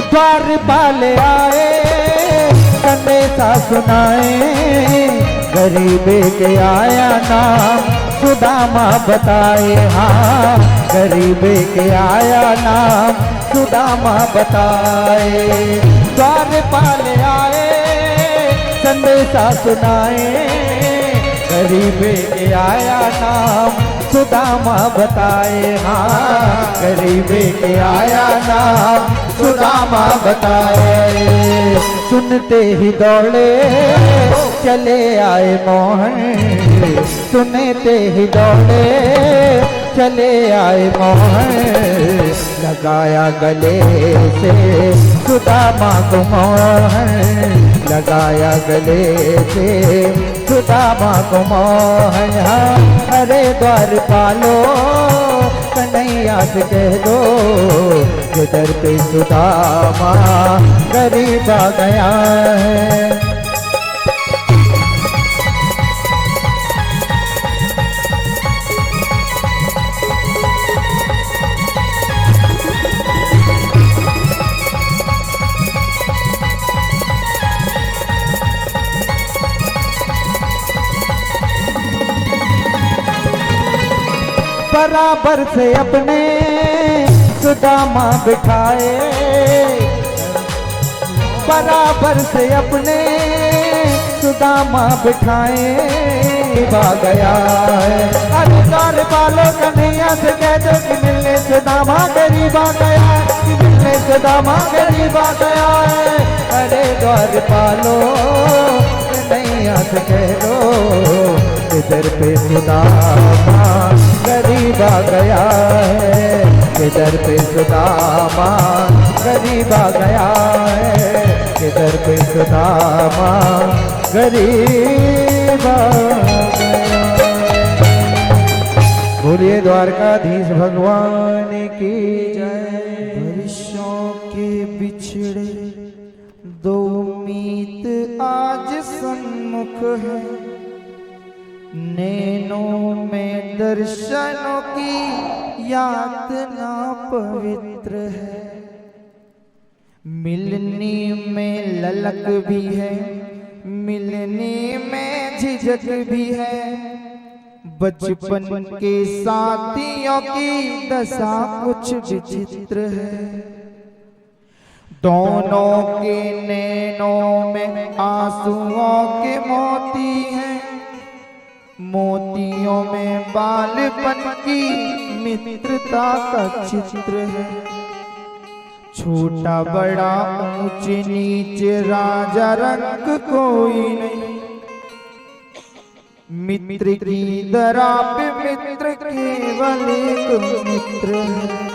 द्वार पाले आए संदेशा सुनाए, गरीबे के आया नाम सुदामा बताए। हाँ गरीबे के आया नाम सुदामा बताए, द्वार पाले आए संदेशा सुनाए, गरीबे के आया नाम सुदामा बताए। हाँ गरीबे के आया नाम सुदामा बताए। सुनते ही दौड़े चले आए मोहन, सुनते ही दौड़े चले आए मोहन, लगाया गले से सुदामा को मोहन, लगाया गले से सुदामा को मोहन। हाँ अरे द्वार पालो कन्हैया से कह दो, किधर पे सुदामा गरीब आ गया है। बराबर से अपने सुदामा बिठाए, बराबर से अपने सुदामा बिठाए, आ गया है। अरे द्वार पालो कन्हैया से कह दो कि मिलने सुदामा गरीब आ गया है, कि मिलने सुदामा गरीब आ गया है। अरे द्वार पालो कन्हैया से कह दो, किधर पे सुदामा गरीब आ गया है, किधर पे सुदामा गरीब आ गया है, किधर पे सुदामा गरीब आ गया। बोलिए द्वारकाधीश भगवान की जय। वर्षों के बिछड़े दो मीत आज सन्मुख है, नैनों में दर्शनों की यातना पवित्र है, मिलने में ललक भी है, मिलने में झिझक भी है, बचपन के साथियों की दशा कुछ विचित्र है, दोनों के नैनों में आंसुओं के मोती हैं, मोतियों में बालपन की मित्रता का चित्र है। छोटा बड़ा ऊंच नीच राजा रंग कोई नहीं, मित्र की दरा पे मित्र केवल एक मित्र है।